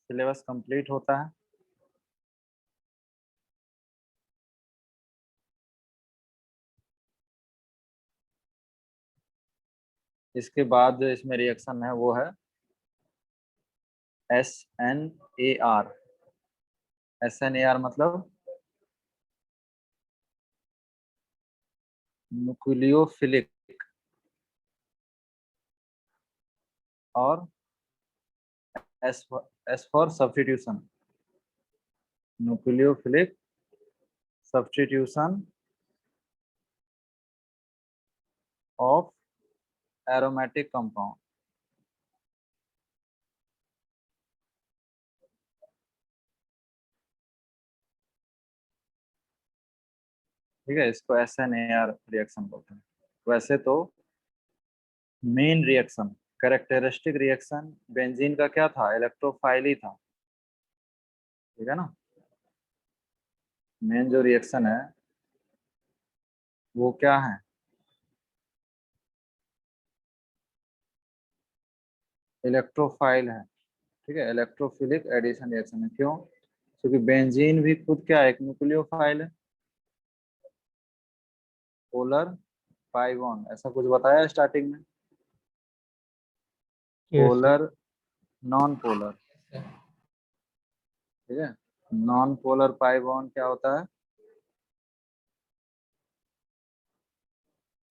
Speaker 1: सिलेबस कंप्लीट होता है। इसके बाद जो इसमें रिएक्शन है वो है SNAR। SNAR मतलब न्यूक्लियोफिलिक, और S for substitution, nucleophilic substitution of aromatic compound. ठीक है, इसको SNAR रिएक्शन बोलते हैं। वैसे तो main reaction, characteristic reaction benzene का क्या था, इलेक्ट्रोफाइल ही था, ठीक है ना। मेन जो रिएक्शन है वो क्या है, इलेक्ट्रोफाइल है, ठीक है। इलेक्ट्रोफिलिक एडिशन रिएक्शन है, क्यों, क्योंकि बेंजीन भी खुद क्या है, एक न्यूक्लियोफाइल है। पोलर पाई बॉन्ड, ऐसा कुछ बताया स्टार्टिंग में।
Speaker 3: Yes, sir.
Speaker 1: Polar, non polar, ठीक है। नॉन पोलर पाई बॉन्ड क्या होता है,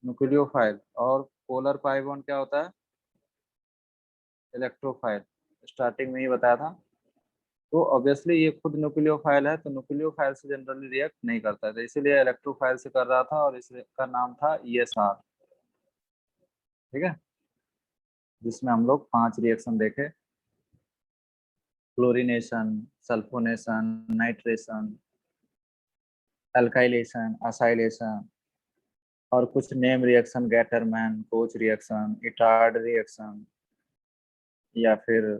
Speaker 1: न्यूक्लियोफाइल। और पोलर पाई बॉन्ड क्या होता है, इलेक्ट्रोफाइल। स्टार्टिंग में ही बताया था। तो ऑब्वियसली ये खुद न्यूक्लियोफाइल है, तो न्यूक्लियोफाइल से जनरली रिएक्ट नहीं करता है, तो इसीलिए इलेक्ट्रोफाइल से कर रहा था, और इसका नाम था ESR, ठीक है। जिसमें हम लोग 5 रिएक्शन देखे, chlorination, sulphonation, nitration, alkylation, acylation, और कुछ name reaction, Gattermann, coach reaction, Etard reaction, या फिर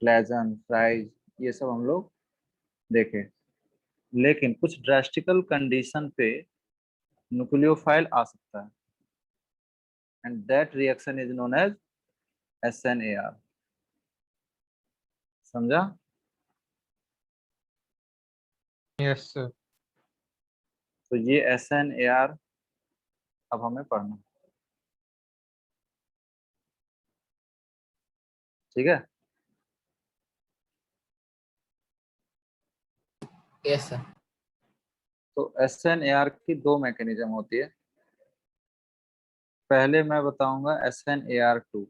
Speaker 1: प्लेजन, फ्राइज, ये सब हम लोग देखे। लेकिन कुछ ड्रास्टिकल कंडीशन पे न्यूक्लियोफाइल आ सकता है, and that reaction is known as SNAR। समझा।
Speaker 3: Yes, sir.
Speaker 1: तो ये SNAR अब हमें पढ़ना, ठीक है।
Speaker 2: Yes sir.
Speaker 1: तो SNAR की 2 मैकेनिज्म होती है। पहले मैं बताऊंगा SNAR2।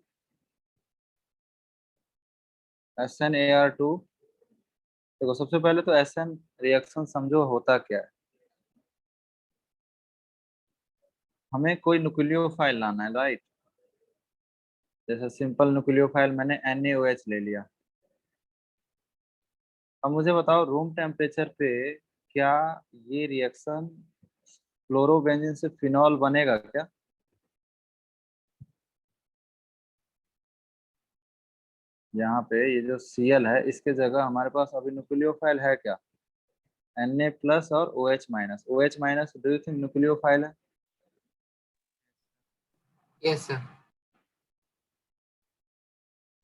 Speaker 1: SNAR2, देखो सबसे पहले तो SN रिएक्शन समझो होता क्या है। हमें कोई न्यूक्लियोफाइल लाना है, राइट। जैसे सिंपल न्यूक्लियोफाइल मैंने NaOH ले लिया। अब मुझे बताओ रूम टेम्परेचर पे क्या ये रिएक्शन फ्लोरोबेंजीन से फिनॉल बनेगा क्या। यहाँ पे ये जो Cl है इसके जगह हमारे पास अभी न्यूक्लियोफाइल है क्या, Na+ और OH-। OH- do you think nucleophile है।
Speaker 2: Yes sir.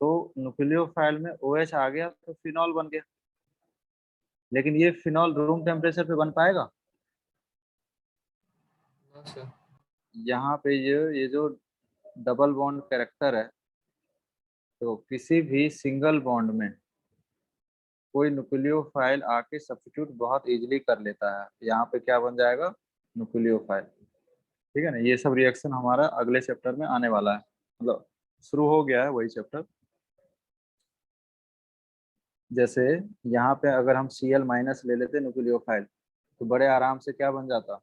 Speaker 1: तो न्यूक्लियोफाइल में OH आ गया तो फिनॉल बन गया। लेकिन ये फिनॉल रूम टेम्परेचर पे बन पाएगा।
Speaker 2: No sir.
Speaker 1: यहाँ पे ये जो डबल बॉन्ड कैरेक्टर है, तो किसी भी सिंगल बॉन्ड में कोई न्यूक्लियोफाइल आके सब्स्टिट्यूट बहुत इजीली कर लेता है। यहाँ पे क्या बन जाएगा, न्यूक्लियोफाइल, ठीक है ना। ये सब रिएक्शन हमारा अगले चैप्टर में आने वाला है, मतलब शुरू हो गया है वही चैप्टर। जैसे यहाँ पे अगर हम Cl माइनस ले लेते न्यूक्लियोफाइल तो बड़े आराम से क्या बन जाता,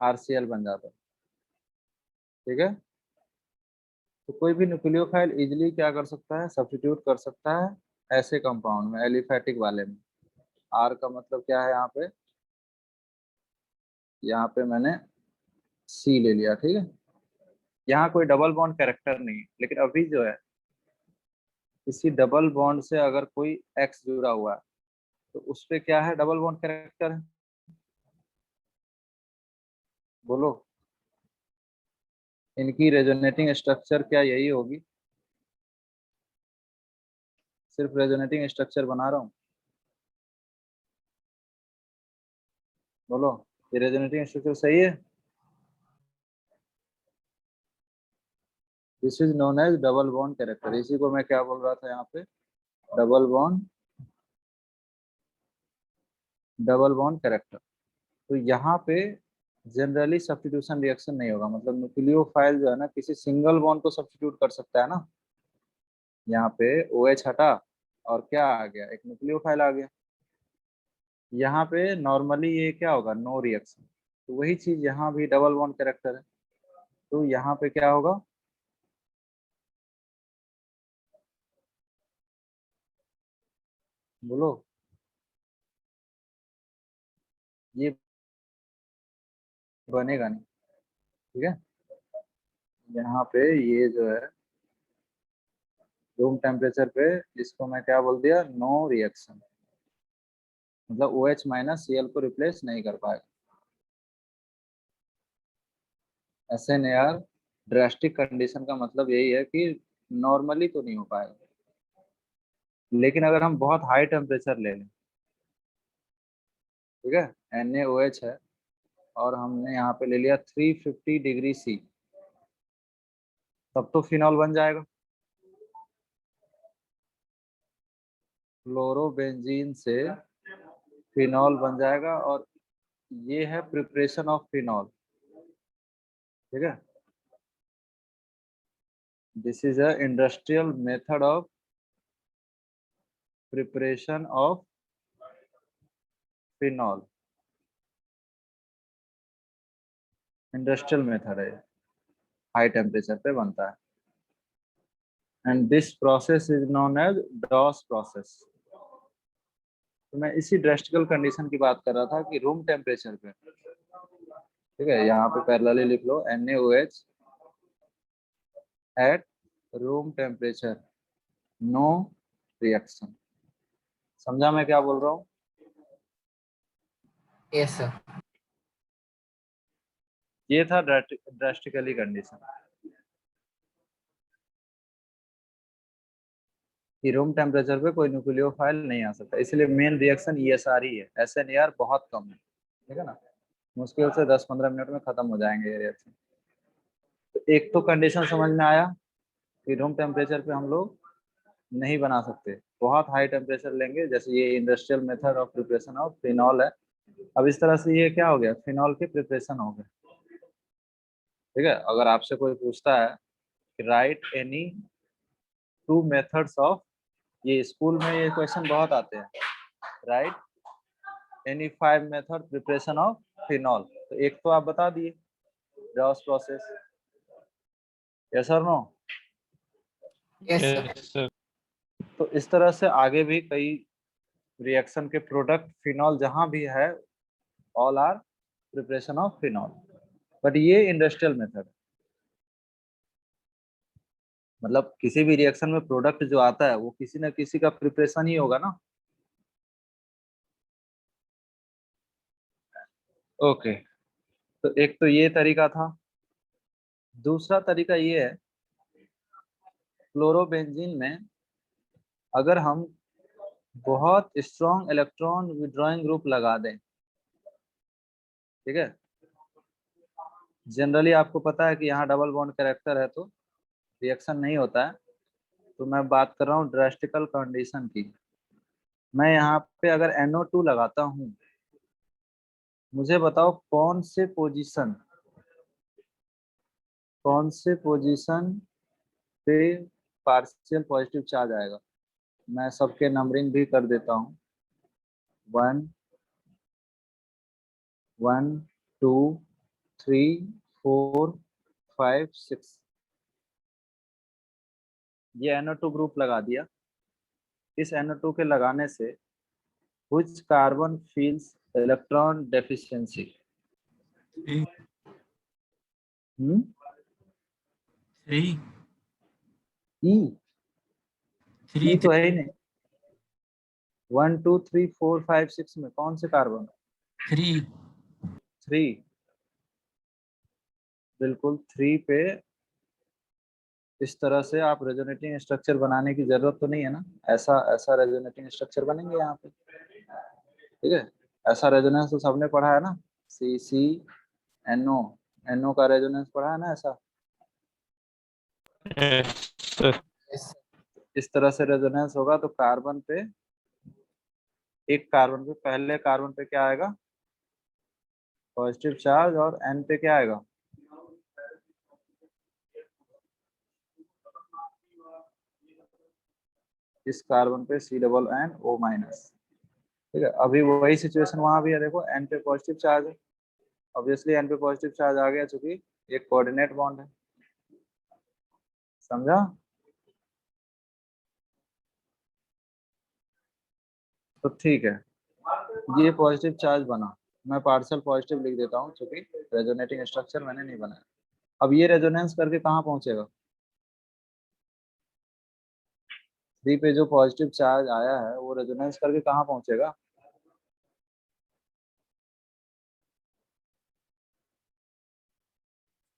Speaker 1: RCl बन जाता। ठीक है, तो कोई भी न्यूक्लियोफाइल इजीली क्या कर सकता है, सब्स्टिट्यूट कर सकता है ऐसे कंपाउंड में, एलिफेटिक वाले में। R का मतलब क्या है यहाँ पे मैंने C ले लिया। ठीक है, यहाँ कोई डबल बॉन्ड कैरेक्टर नहीं है, लेकिन अभी जो है किसी डबल बॉन्ड से अगर कोई X जुड़ा हुआ है तो उस पे क्या है, डबल बॉन्ड कैरेक्टर है। बोलो, इनकी रेजोनेटिंग स्ट्रक्चर क्या यही होगी? सिर्फ रेजोनेटिंग स्ट्रक्चर बना रहा हूँ। बोलो, ये रेजोनेटिंग स्ट्रक्चर सही है? This is known as double bond character. इसी को मैं क्या बोल रहा था यहाँ पे, डबल बॉन्ड कैरेक्टर। तो यहाँ पे जनरली सब्स्टिट्यूशन रिएक्शन नहीं होगा, मतलब न्यूक्लियोफाइल जो है ना किसी सिंगल बॉन्ड को सब्स्टिट्यूट कर सकता है ना। यहाँ पे OH हटा और क्या आ गया, एक न्यूक्लियोफाइल आ गया। यहाँ पे नॉर्मली ये क्या होगा, नो रिएक्शन। तो वही चीज यहाँ भी डबल बॉन्ड कैरेक्टर है, तो यहाँ पे क्या होगा, बोलो, ये बनेगा नहीं। ठीक है, यहाँ पे ये जो है रूम टेम्परेचर पे इसको मैं क्या बोल दिया, नो रिएक्शन, मतलब OH माइनस Cl को रिप्लेस नहीं कर पाएगा। SNAR ड्रास्टिक कंडीशन का मतलब यही है कि नॉर्मली तो नहीं हो पाएगा, लेकिन अगर हम बहुत हाई टेम्परेचर ले लें, ठीक है, NaOH है और हमने यहाँ पे ले लिया 350 डिग्री C, तब तो फिनॉल बन जाएगा। क्लोरोबेंजीन से फिनॉल बन जाएगा और ये है प्रिपरेशन ऑफ फिनॉल। ठीक है, this is a industrial method of preparation of phenol. Industrial method है, हाई टेम्परेचर पे बनता है, and this process is known as Dow's process. तो मैं इसी ड्रास्टिकल कंडीशन की बात कर रहा था कि रूम टेम्परेचर पे, ठीक है, यहाँ पे पैरेलली लिख लो NaOH at room temperature, no reaction. समझा मैं क्या बोल रहा हूँ?
Speaker 2: Yes sir.
Speaker 1: ये था ड्रास्टिकली कंडीशन कि रूम टेम्परेचर पे कोई न्यूक्लियोफाइल नहीं आ सकता, इसलिए मेन रिएक्शन ESR ही है। SNAR बहुत कम है, ठीक है ना, मुश्किल से 10-15 मिनट में खत्म हो जाएंगे ये रिएक्शन। तो एक तो कंडीशन समझ में आया कि रूम टेम्परेचर पे हम लोग नहीं बना सकते, बहुत हाई टेम्परेचर लेंगे, जैसे ये industrial method of preparation of phenol है। अब इस तरह से ये क्या हो गया, फिनॉल के प्रिपरेशन हो गए। ठीक है, अगर आपसे कोई पूछता है कि राइट एनी 2 मेथड्स ऑफ, ये स्कूल में ये क्वेश्चन बहुत आते हैं, write any 5 method preparation of phenol, तो एक तो आप बता दिए, रॉस प्रोसेस। यस और no?
Speaker 2: Yes sir.
Speaker 3: Yes, sir.
Speaker 1: तो इस तरह से आगे भी कई रिएक्शन के प्रोडक्ट फिनॉल जहां भी है, all are preparation of phenol, but ये इंडस्ट्रियल मेथड, मतलब किसी भी रिएक्शन में प्रोडक्ट जो आता है वो किसी ना किसी का प्रिपरेशन ही होगा ना। ओके, तो एक तो ये तरीका था। दूसरा तरीका ये है, क्लोरोबेंजीन में अगर हम बहुत स्ट्रॉन्ग इलेक्ट्रॉन विड्रॉइंग ग्रुप लगा दें, ठीक है, जनरली आपको पता है कि यहाँ डबल बॉन्ड कैरेक्टर है तो रिएक्शन नहीं होता है, तो मैं बात कर रहा हूँ ड्रास्टिकल कंडीशन की। मैं यहाँ पे अगर NO2 लगाता हूँ, मुझे बताओ कौन से पोजीशन पे पार्शियल पॉजिटिव चार्ज आएगा? मैं सबके नंबरिंग भी कर देता हूँ। 1 1 2 3 4 5 6। ये NO2 ग्रुप लगा दिया। इस NO2 के लगाने से which carbon feels electron deficiency?
Speaker 4: Three
Speaker 1: hmm
Speaker 4: three
Speaker 1: E
Speaker 4: three
Speaker 1: E तो है ही नहीं। 1 2 3 4 5 6 में कौन से कार्बन?
Speaker 4: थ्री
Speaker 1: 3। बिल्कुल 3 पे इस तरह से आप रेजोनेटिंग स्ट्रक्चर बनाने की जरूरत तो नहीं है ना। ऐसा ऐसा रेजोनेटिंग स्ट्रक्चर बनेंगे यहाँ पे, ठीक है। ऐसा रेजोनेंस तो सबने पढ़ा है ना, CCNO, NO का रेजोनेंस पढ़ा है ना ऐसा।
Speaker 3: Yes, sir.
Speaker 2: Yes,
Speaker 1: इस तरह से रेजोनेंस होगा तो कार्बन पे, एक कार्बन पे, पहले कार्बन पे क्या आएगा? पॉजिटिव चार्ज, और N पे क्या आएगा? इस कार्बन पे CNO-, ठीक है। अभी वही सिचुएशन वहां भी है, देखो N पे पॉजिटिव चार्ज है, ऑब्वियसली N पे पॉजिटिव चार्ज आ गया चूंकि एक कोऑर्डिनेट बॉन्ड है। समझा? तो ठीक है, ये पॉजिटिव चार्ज बना, मैं पार्शियल पॉजिटिव लिख देता हूँ क्योंकि रेजोनेटिंग स्ट्रक्चर मैंने नहीं बनाया। अब ये रेजोनेंस करके कहाँ पहुंचेगा? 3 पे जो पॉजिटिव चार्ज आया है वो रेजोनेंस करके कहाँ पहुंचेगा?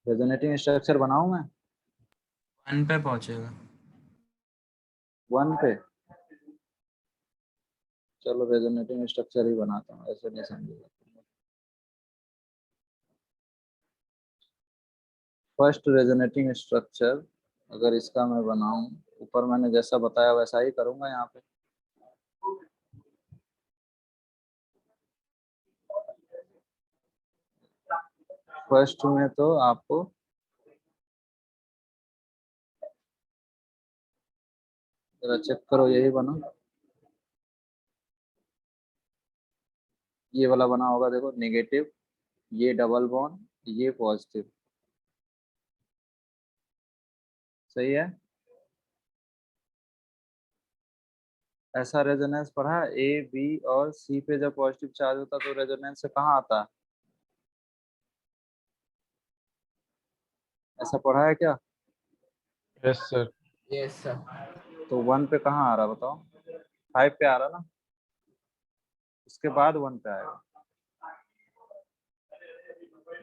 Speaker 1: रेजोनेटिंग स्ट्रक्चर बनाऊं मैं?
Speaker 4: 1 पे पहुंचेगा।
Speaker 1: 1 पे। चलो रेजोनेटिंग स्ट्रक्चर ही बनाता हूँ, ऐसे नहीं समझेगा। फर्स्ट रेजोनेटिंग स्ट्रक्चर अगर इसका मैं बनाऊं, ऊपर मैंने जैसा बताया वैसा ही करूंगा यहाँ पे। फर्स्ट में तो आपको जरा चेक करो, यही बना, ये वाला बना होगा, देखो नेगेटिव, ये डबल बॉन्ड, ये पॉजिटिव, सही है। ऐसा रेजोनेंस पढ़ा है, A B और C पे जब पॉजिटिव चार्ज होता है तो रेजोनेंस से कहाँ आता है? ऐसा पढ़ा है क्या?
Speaker 3: Yes, sir.
Speaker 2: yes, sir.
Speaker 1: तो 1 पे कहाँ आ रहा बताओ? 5 पे आ रहा ना, उसके बाद 1 पे आएगा।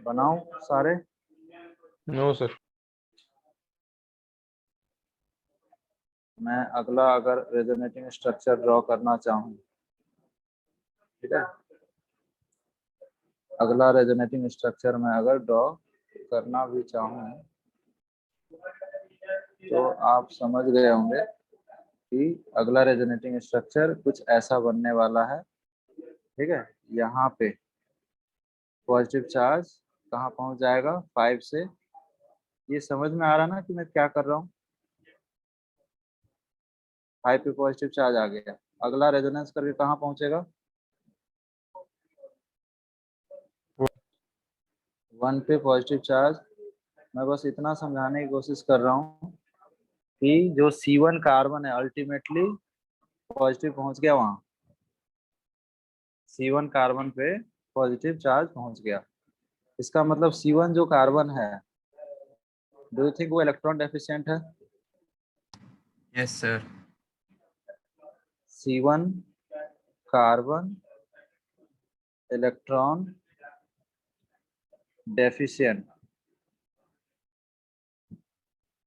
Speaker 1: बनाऊं सारे?
Speaker 3: No, sir.
Speaker 1: मैं अगला अगर रेजोनेटिंग स्ट्रक्चर ड्रॉ करना चाहूँ, ठीक है, अगला रेजोनेटिंग स्ट्रक्चर मैं अगर ड्रॉ करना भी चाहूँ तो आप समझ गए होंगे कि अगला रेजोनेटिंग स्ट्रक्चर कुछ ऐसा बनने वाला है, ठीक है। यहाँ पे पॉजिटिव चार्ज कहाँ पहुंच जाएगा? 5 से। ये समझ में आ रहा ना कि मैं क्या कर रहा हूँ? 5 पे पॉजिटिव चार्ज आ गया, अगला रेजोनेंस करके कहाँ पहुंचेगा? 1 पे पॉजिटिव चार्ज। मैं बस इतना समझाने की कोशिश कर रहा हूँ कि जो C1 कार्बन है अल्टीमेटली पॉजिटिव पहुंच गया वहां, C1 कार्बन पे पॉजिटिव चार्ज पहुंच गया। इसका मतलब C1 जो कार्बन है, डू यू थिंक वो इलेक्ट्रॉन डेफिशिएंट है?
Speaker 4: Yes sir.
Speaker 1: C1 carbon electron deficient.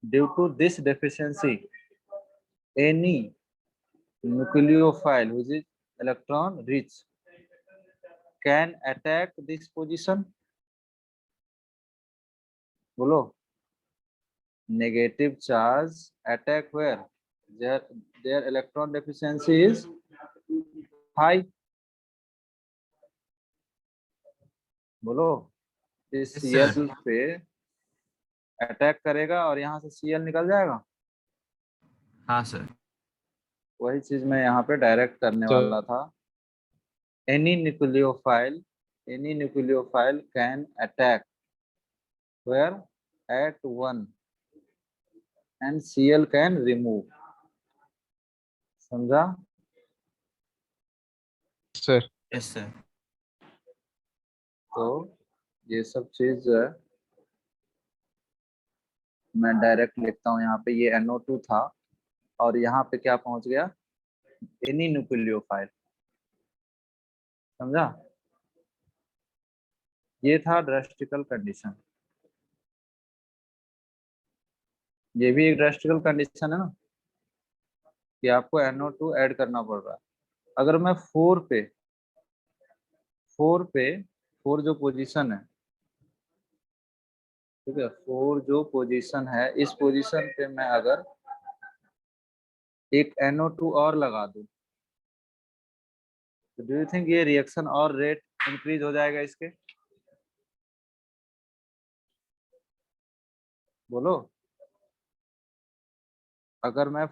Speaker 1: Due to this deficiency, any nucleophile which is electron rich can attack this position. बोलो, negative charge attack where their electron deficiency is high. बोलो, इस
Speaker 4: Yes, sir.
Speaker 1: Cl पे attack करेगा और यहाँ से Cl निकल जाएगा।
Speaker 4: हाँ सर।
Speaker 1: वही चीज मैं यहाँ पे डायरेक्ट करने
Speaker 3: सर
Speaker 1: वाला था। Any nucleophile can attack where at one end Cl can remove. समझा?
Speaker 3: Sir
Speaker 4: yes sir.
Speaker 1: तो ये सब चीज जो है मैं डायरेक्ट लिखता हूँ यहाँ पे। ये NO2 था और यहाँ पे क्या पहुंच गया, एनी न्यूक्लियोफाइल। समझा? ये था ड्रास्टिकल कंडीशन। ये भी एक ड्रास्टिकल कंडीशन है ना कि आपको NO2 ऐड करना पड़ रहा है। अगर मैं 4 जो पोजीशन है, ठीक है, 4 जो पोजीशन है, इस पोजीशन पे मैं अगर एक NO2 और लगा दूं तो डू यू थिंक ये रिएक्शन और रेट इंक्रीज हो जाएगा इसके? बोलो। अगर मैं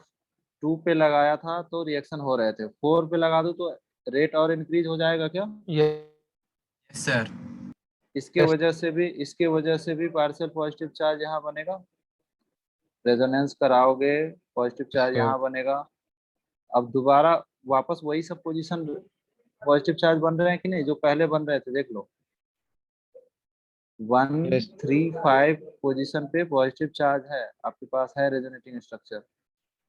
Speaker 1: 2 पे लगाया था तो रिएक्शन हो रहे थे, 4 पे लगा दूं तो रेट और इंक्रीज हो जाएगा क्या?
Speaker 4: Yes sir.
Speaker 1: इसके वजह से भी पार्शियल पॉजिटिव चार्ज यहाँ बनेगा। रेजोनेंस कराओगे, पॉजिटिव चार्ज
Speaker 3: सर
Speaker 1: यहाँ बनेगा। अब दोबारा वापस वही सब पोजीशन पॉजिटिव चार्ज बन रहे हैं कि नहीं जो पहले बन रहे थे? देख लो, 135 पोजीशन पे पॉजिटिव चार्ज है आपके पास, है रेजोनेटिंग स्ट्रक्चर।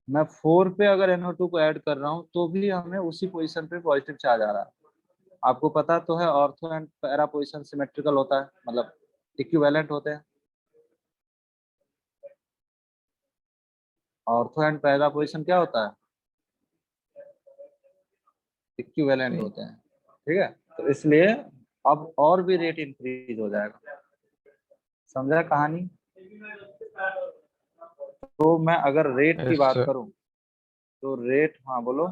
Speaker 1: मैं 4 पे अगर NO2 को ऐड कर रहा हूँ तो भी हमें उसी पोजीशन पे पॉजिटिव चार्ज आ रहा है। आपको पता तो है ortho and para position symmetrical होता है, मतलब इक्विवेलेंट होते हैं। ऑर्थो एंड पैरा पोजीशन क्या होता है? इक्विवेलेंट होते हैं। ठीक है, तो इसलिए अब और भी रेट इंक्रीज हो जाएगा। समझा कहानी? तो मैं अगर रेट की
Speaker 3: यस
Speaker 1: बात
Speaker 3: सर
Speaker 1: करूं तो रेट, हाँ बोलो,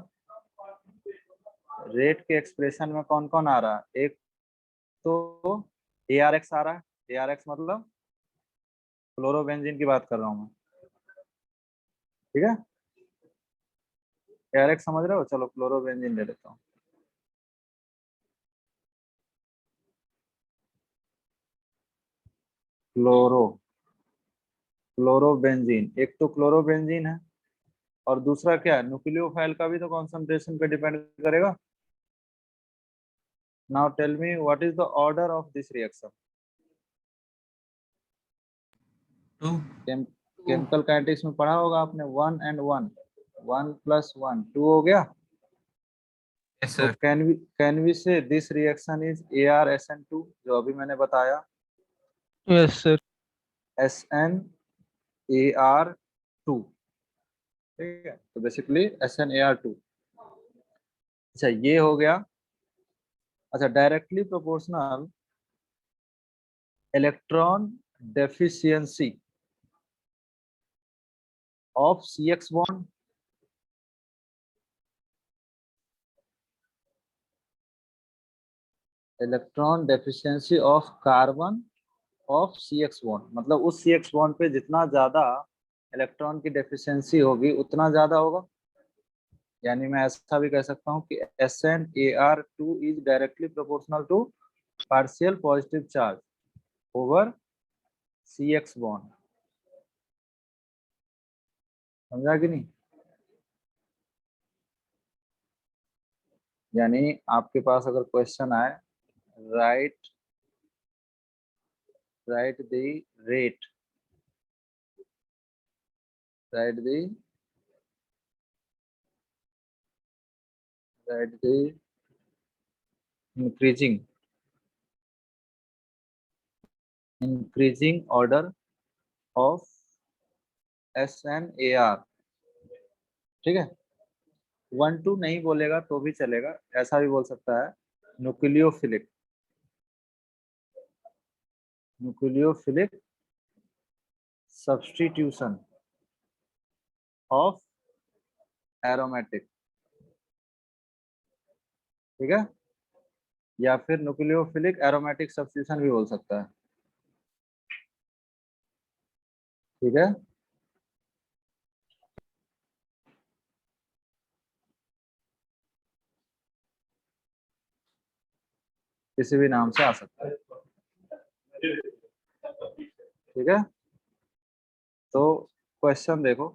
Speaker 1: रेट के एक्सप्रेशन में कौन कौन आ रहा है? एक तो ARX आ रहा है। ARX मतलब क्लोरोबेंजीन की बात कर रहा हूँ मैं। ठीक है, ARX समझ रहे हो? चलो क्लोरोबेंजीन ले लेता हूँ। क्लोरोबेंजीन, एक तो क्लोरोबेंजीन है और दूसरा क्या है, न्यूक्लियोफाइल का भी तो कॉन्सेंट्रेशन पे डिपेंड करेगा। Now tell me what is the order of this reaction?
Speaker 4: 2।
Speaker 1: Chemical kinetics में पढ़ा होगा आपने, 1 and 1, 1 + 1 2 हो गया।
Speaker 4: यस
Speaker 1: तो
Speaker 4: सर।
Speaker 1: कैन वी से दिस रिएक्शन इज ArSN2, जो अभी मैंने बताया,
Speaker 3: यस सर
Speaker 1: SnAr2। ठीक है, तो बेसिकली SnAr2। अच्छा ये हो गया। अच्छा, directly proportional electron deficiency of CX bond, electron deficiency of carbon of CX bond, मतलब उस CX बॉन्ड पे जितना ज्यादा इलेक्ट्रॉन की डेफिशिएंसी होगी उतना ज्यादा होगा। यानी मैं ऐसा भी कह सकता हूँ कि SnAr2 is directly proportional to partial positive charge over CX bond. समझा कि नहीं? यानी आपके पास अगर क्वेश्चन आए, write write the rate, write the write the increasing order of SnAr। ठीक है, 1 2 नहीं बोलेगा तो भी चलेगा, ऐसा भी बोल सकता है, nucleophilic, nucleophilic substitution of aromatic. ठीक है, या फिर न्यूक्लियोफिलिक एरोमेटिक सब्स्टिट्यूशन भी बोल सकता है। ठीक है, किसी भी नाम से आ सकता है। ठीक है, तो क्वेश्चन देखो।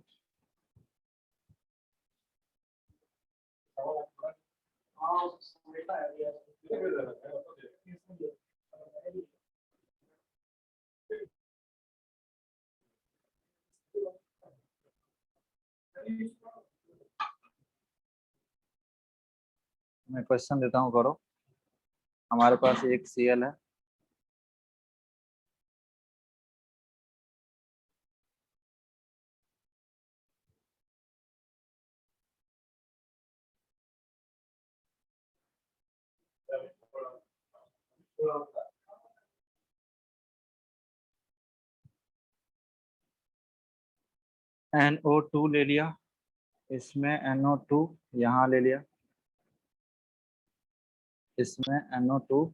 Speaker 1: मैं क्वेश्चन देता हूँ, करो। हमारे पास एक Cl है, NO2 ले लिया, इसमें NO2 यहाँ ले लिया, इसमें NO2,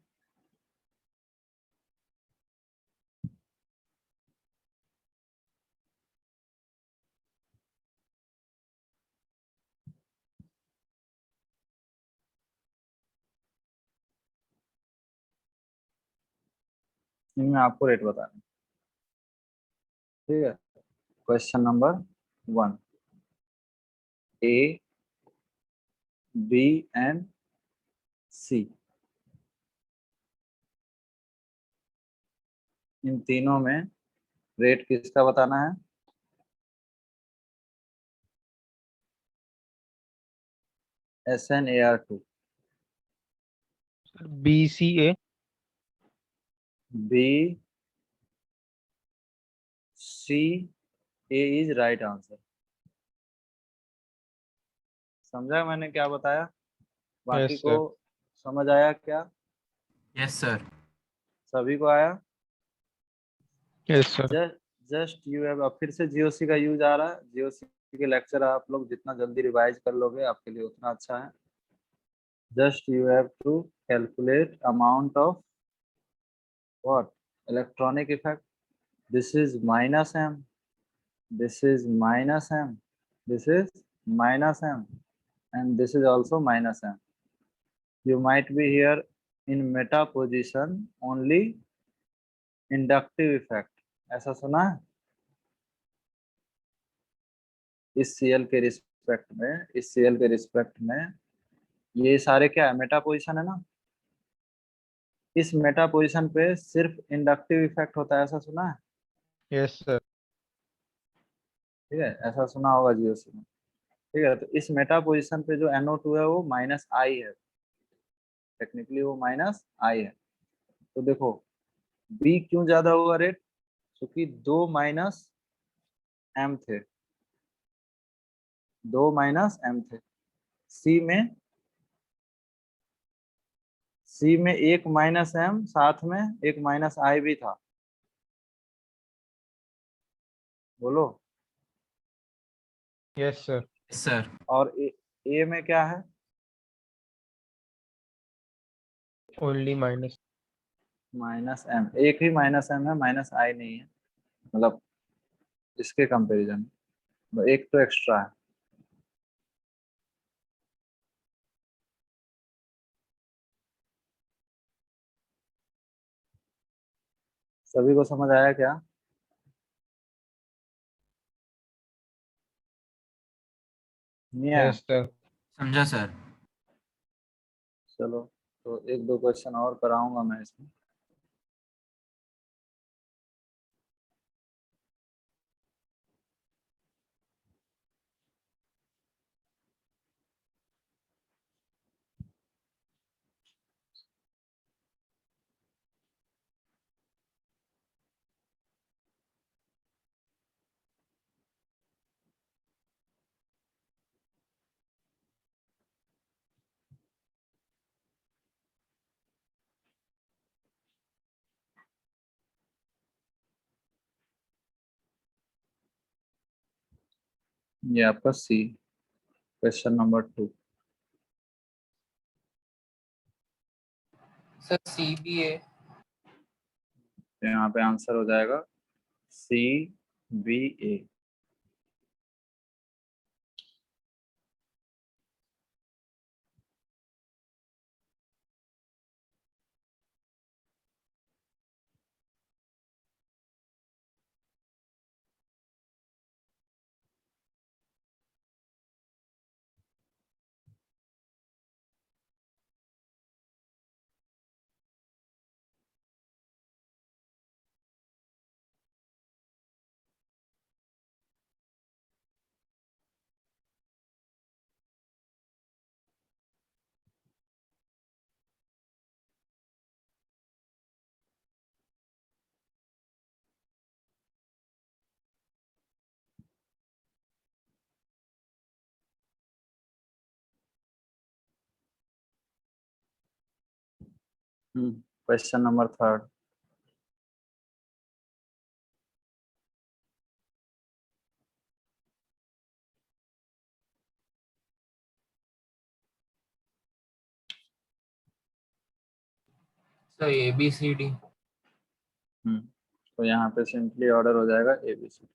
Speaker 1: इनमें आपको रेट बताना है। ठीक है, question number 1, A, B and C, इन तीनों में रेट किसका बताना है? SnAr2,
Speaker 3: BCA,
Speaker 1: B, C, A is right answer. समझा मैंने क्या बताया? बाकी
Speaker 3: yes
Speaker 1: को
Speaker 3: sir,
Speaker 1: समझ आया क्या?
Speaker 4: Yes sir.
Speaker 1: सभी को आया?
Speaker 3: yes sir,
Speaker 1: just you have, अब फिर से जीओसी का यूज आ रहा है। जीओसी के लेक्चर आप लोग जितना जल्दी रिवाइज कर लोगे आपके लिए उतना अच्छा है। Just you have to calculate amount of what, electronic effect. This is minus M, this is minus m, this is minus m, and this is also minus m. You might be here in meta position only inductive effect, ऐसा सुना है? इस Cl के respect में, इस Cl के respect में ये सारे क्या है? मेटा पोजिशन है ना। इस मेटा पोजिशन पे सिर्फ इंडक्टिव इफेक्ट होता है, ऐसा सुना है?
Speaker 3: yes sir,
Speaker 1: ठीक है, ऐसा सुना होगा जीओसी में। ठीक है, तो इस मेटा पोजिशन पे जो NO2 है वो माइनस आई है, टेक्निकली वो माइनस आई है। तो देखो बी क्यों ज्यादा हुआ रेट? क्योंकि 2 माइनस एम थे, 2 माइनस एम थे। सी में, सी में 1 माइनस एम, साथ में 1 माइनस आई भी था। बोलो।
Speaker 3: yes sir,
Speaker 4: yes sir.
Speaker 1: और ए में क्या है?
Speaker 3: only minus,
Speaker 1: माइनस एम, एक ही माइनस एम है, माइनस आई नहीं है। मतलब इसके कंपैरिजन में एक तो एक्स्ट्रा है। सभी को समझ आया क्या? नहीं आया?
Speaker 3: yes sir,
Speaker 4: समझा सर।
Speaker 1: चलो, तो एक दो क्वेश्चन और कराऊंगा मैं इसमें। ये आपका सी, क्वेश्चन नंबर 2।
Speaker 2: Sir CBA।
Speaker 1: यहाँ पे आंसर हो जाएगा CBA। Question number 3।
Speaker 2: So ABCD.
Speaker 1: तो यहाँ पे सिंपली ऑर्डर हो जाएगा ABC।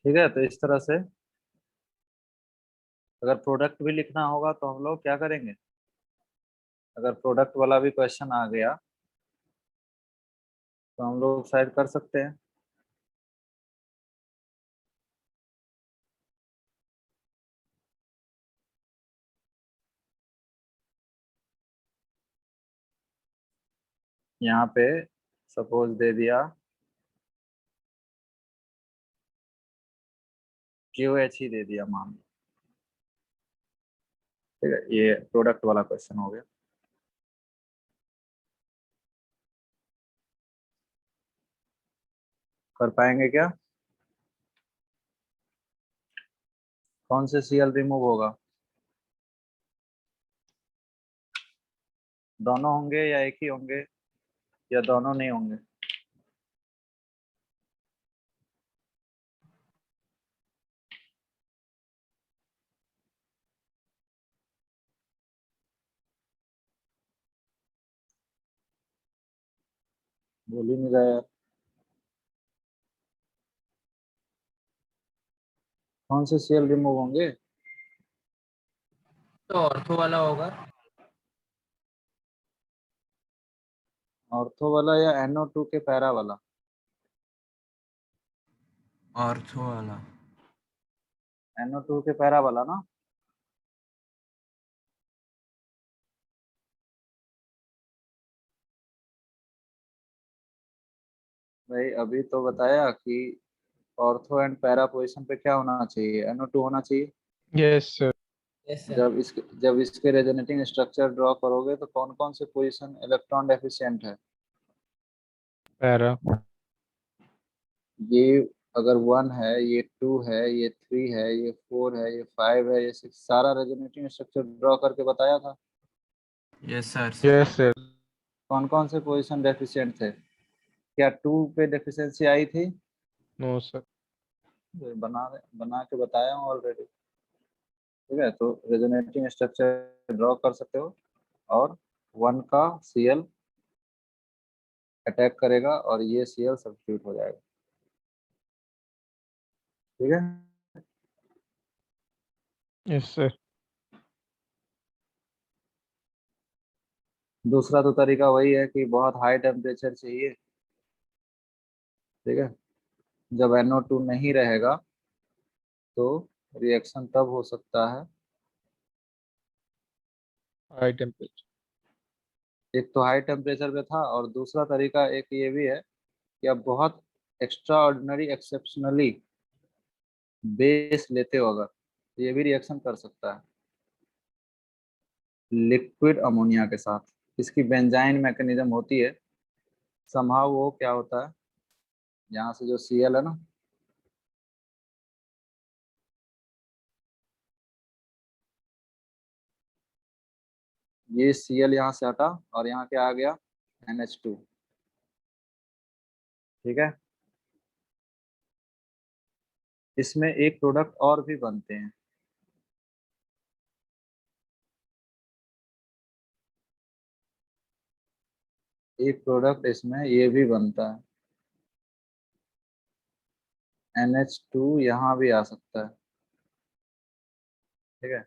Speaker 1: ठीक है, तो इस तरह से अगर प्रोडक्ट भी लिखना होगा तो हम लोग क्या करेंगे, अगर प्रोडक्ट वाला भी क्वेश्चन आ गया तो हम लोग शायद कर सकते हैं। यहाँ पे सपोज दे दिया QH ही दे दिया मान लो। ठीक है, ये प्रोडक्ट वाला क्वेश्चन हो गया। कर पाएंगे क्या? कौन से Cl रिमूव होगा? दोनों होंगे या एक ही होंगे या दोनों नहीं होंगे? बोल ही नहीं रहा यार। कौन से Cl रिमूव होंगे?
Speaker 2: तो ऑर्थो वाला होगा।
Speaker 1: ऑर्थो वाला या NO2 के पैरा वाला?
Speaker 4: ऑर्थो वाला।
Speaker 1: NO2 के पैरा वाला ना। भाई अभी तो बताया कि ऑर्थो एंड पैरा पोजीशन पे क्या होना चाहिए, NO2 होना चाहिए।
Speaker 3: Yes, sir.
Speaker 2: Yes sir.
Speaker 1: जब इसके रेजोनेटिंग स्ट्रक्चर ड्रॉ करोगे तो कौन कौन से पोजीशन इलेक्ट्रॉन डेफिशिएंट है?
Speaker 3: Para.
Speaker 1: ये अगर 1 है, ये 2 है, ये 3 है, ये 4 है, ये 5 है, ये 6, सारा रेजोनेटिंग स्ट्रक्चर ड्रॉ करके बताया था।
Speaker 4: Yes sir.
Speaker 3: Yes, sir.
Speaker 1: कौन कौन से पोजीशन डेफिशिएंट थे? क्या 2 पे डेफिशिएंसी आई थी?
Speaker 3: No, sir.
Speaker 1: बना के बताया हूँ ऑलरेडी। ठीक है, तो रेजोनेटिंग स्ट्रक्चर ड्रॉ कर सकते हो और 1 का Cl अटैक करेगा और ये Cl सब्स्टिट्यूट हो जाएगा। ठीक है,
Speaker 3: Yes, sir.
Speaker 1: दूसरा तो तरीका वही है कि बहुत हाई टेम्परेचर चाहिए। ठीक है, जब NO2 नहीं रहेगा तो रिएक्शन तब हो सकता है।
Speaker 3: High temperature.
Speaker 1: एक तो हाई टेम्परेचर पे था और दूसरा तरीका एक ये भी है कि आप बहुत एक्स्ट्रा ऑर्डिनरी एक्सेप्शनली बेस लेते हो अगर, तो ये भी रिएक्शन कर सकता है लिक्विड अमोनिया के साथ। इसकी बेंजाइन मैकेनिज्म होती है समहाउ। वो क्या होता है, यहाँ से जो Cl है ना, ये Cl यहाँ से हटा और यहाँ क्या आ गया, NH2। ठीक है, इसमें एक प्रोडक्ट और भी बनते हैं। एक प्रोडक्ट इसमें ये भी बनता है, NH2 यहाँ भी आ सकता है। ठीक है,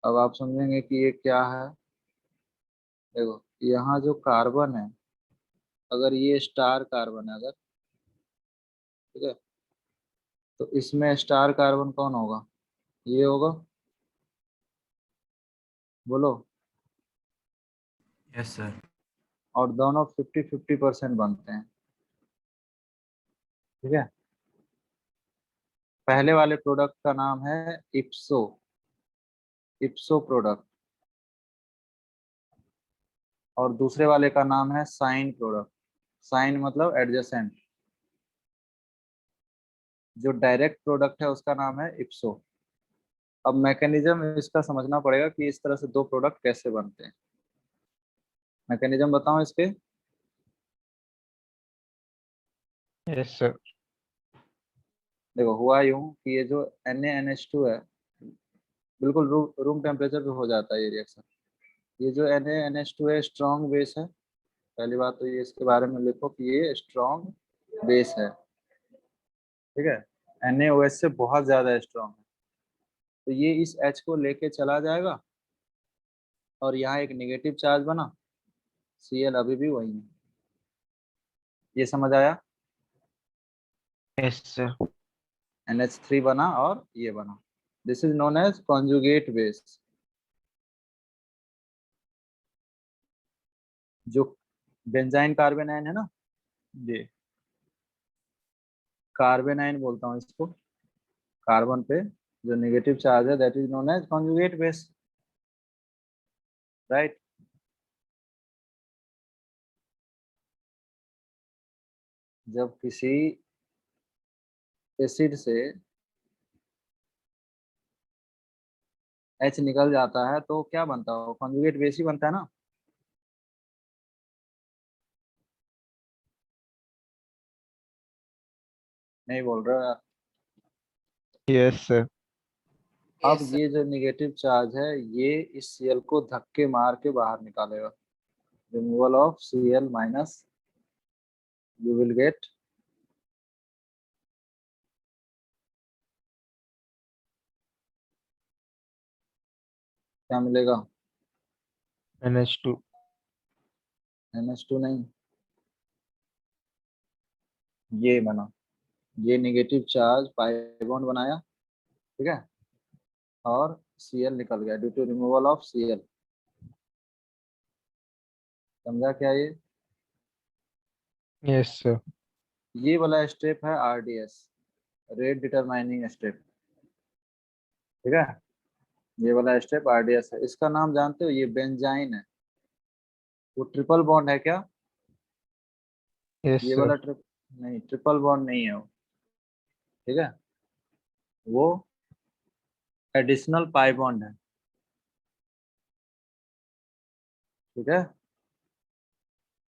Speaker 1: अब आप समझेंगे कि ये क्या है। देखो यहाँ जो कार्बन है, अगर ये स्टार कार्बन है अगर, ठीक है, तो इसमें स्टार कार्बन कौन होगा, ये होगा। बोलो।
Speaker 4: Yes sir.
Speaker 1: और दोनों 50-50% बनते हैं। ठीक है, पहले वाले प्रोडक्ट का नाम है इप्सो, इप्सो प्रोडक्ट। और दूसरे वाले का नाम है साइन प्रोडक्ट। साइन मतलब एडजेसेंट। जो डायरेक्ट प्रोडक्ट है उसका नाम है इप्सो। अब मैकेनिज्म इसका समझना पड़ेगा कि इस तरह से दो प्रोडक्ट कैसे बनते हैं। मैकेनिज्म बताऊं इसके?
Speaker 3: Yes, sir.
Speaker 1: देखो हुआ यूं कि ये जो NaNH2 है, बिल्कुल रूम टेम्परेचर पे हो जाता है ये रिएक्शन। ये जो NaNH2 है स्ट्रॉन्ग बेस है। पहली बात तो ये इसके बारे में लिखो कि ये स्ट्रॉन्ग बेस है, ठीक है। NaOH से बहुत ज्यादा स्ट्रॉन्ग है। तो ये इस H को लेके चला जाएगा और यहाँ एक नेगेटिव चार्ज बना, Cl अभी भी वही है। ये समझ आया?
Speaker 3: Yes, sir.
Speaker 1: NH3 बना और ये बना। This is known as conjugate base. जो बेंजाइन कार्बेनाइन है ना, ये कार्बेनाइन बोलता हूँ इसको। कार्बन पे जो नेगेटिव चार्ज है that is known as conjugate base, right. जब किसी एसिड से H निकल जाता है तो क्या बनता है? कॉन्जुगेट बेस ही बनता है ना। नहीं बोल रहे हो यार।
Speaker 3: Yes, sir.
Speaker 1: अब
Speaker 2: Yes,
Speaker 1: ये जो नेगेटिव चार्ज है ये इस Cl को धक्के मार के बाहर निकालेगा। Removal of Cl minus, you will get क्या मिलेगा?
Speaker 3: NH2.
Speaker 1: NH2 नहीं, ये बना। ये नेगेटिव चार्ज पाई बॉन्ड बनाया, ठीक है, और Cl निकल गया due to removal of Cl। समझा क्या ये?
Speaker 3: Yes, sir.
Speaker 1: ये वाला स्टेप है RDS, रेट डिटरमाइनिंग स्टेप, ठीक है। ये वाला स्टेप RDS है। इसका नाम जानते हो? ये बेंजाइन है। वो ट्रिपल बॉन्ड है क्या?
Speaker 3: Yes,
Speaker 1: ये
Speaker 3: sir.
Speaker 1: वाला नहीं, ट्रिपल बॉन्ड नहीं है वो, ठीक है। वो एडिशनल पाई बॉन्ड है, ठीक है।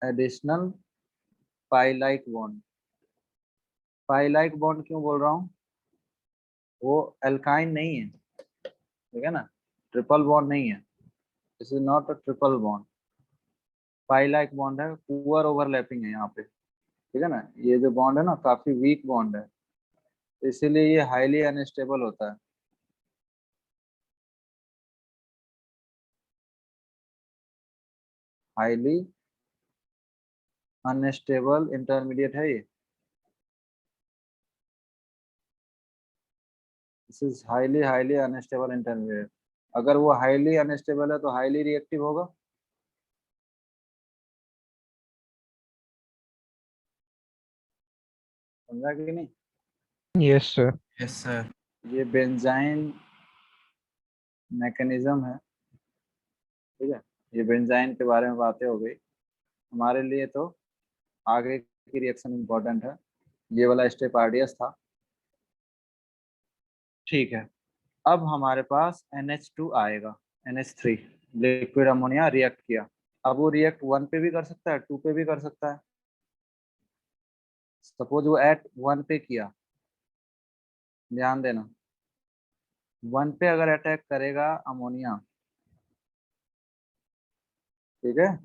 Speaker 1: एडिशनल पाई लाइक बॉन्ड। पाई लाइक बॉन्ड क्यों बोल रहा हूँ? वो एल्काइन नहीं है, ठीक है ना। ट्रिपल बॉन्ड नहीं है। This is not a triple bond. Pi like bond है, पुअर ओवरलैपिंग है यहाँ पे, ठीक है ना। ये जो बॉन्ड है ना काफी वीक बॉन्ड है, तो इसीलिए ये हाईली अनस्टेबल होता है। हाईली अनस्टेबल इंटरमीडिएट है ये। This is highly highly unstable intermediate. अगर वो हाईली अनस्टेबल है तो हाईली रिएक्टिव होगा। समझा कि नहीं?
Speaker 3: Yes, sir.
Speaker 4: Yes sir.
Speaker 1: ये बेंजाइन मैकेनिज्म है, ठीक है। ये बेंजाइन के बारे में बातें हो गई। हमारे लिए तो आगे की रिएक्शन इंपॉर्टेंट है। ये वाला स्टेप RDS था, ठीक है। अब हमारे पास NH2 आएगा, NH3, लिक्विड अमोनिया रिएक्ट किया। अब वो रिएक्ट 1 पे भी कर सकता है, 2 पे भी कर सकता है। सपोज वो एट 1 पे किया, ध्यान देना। 1 पे अगर अटैक करेगा अमोनिया, ठीक है,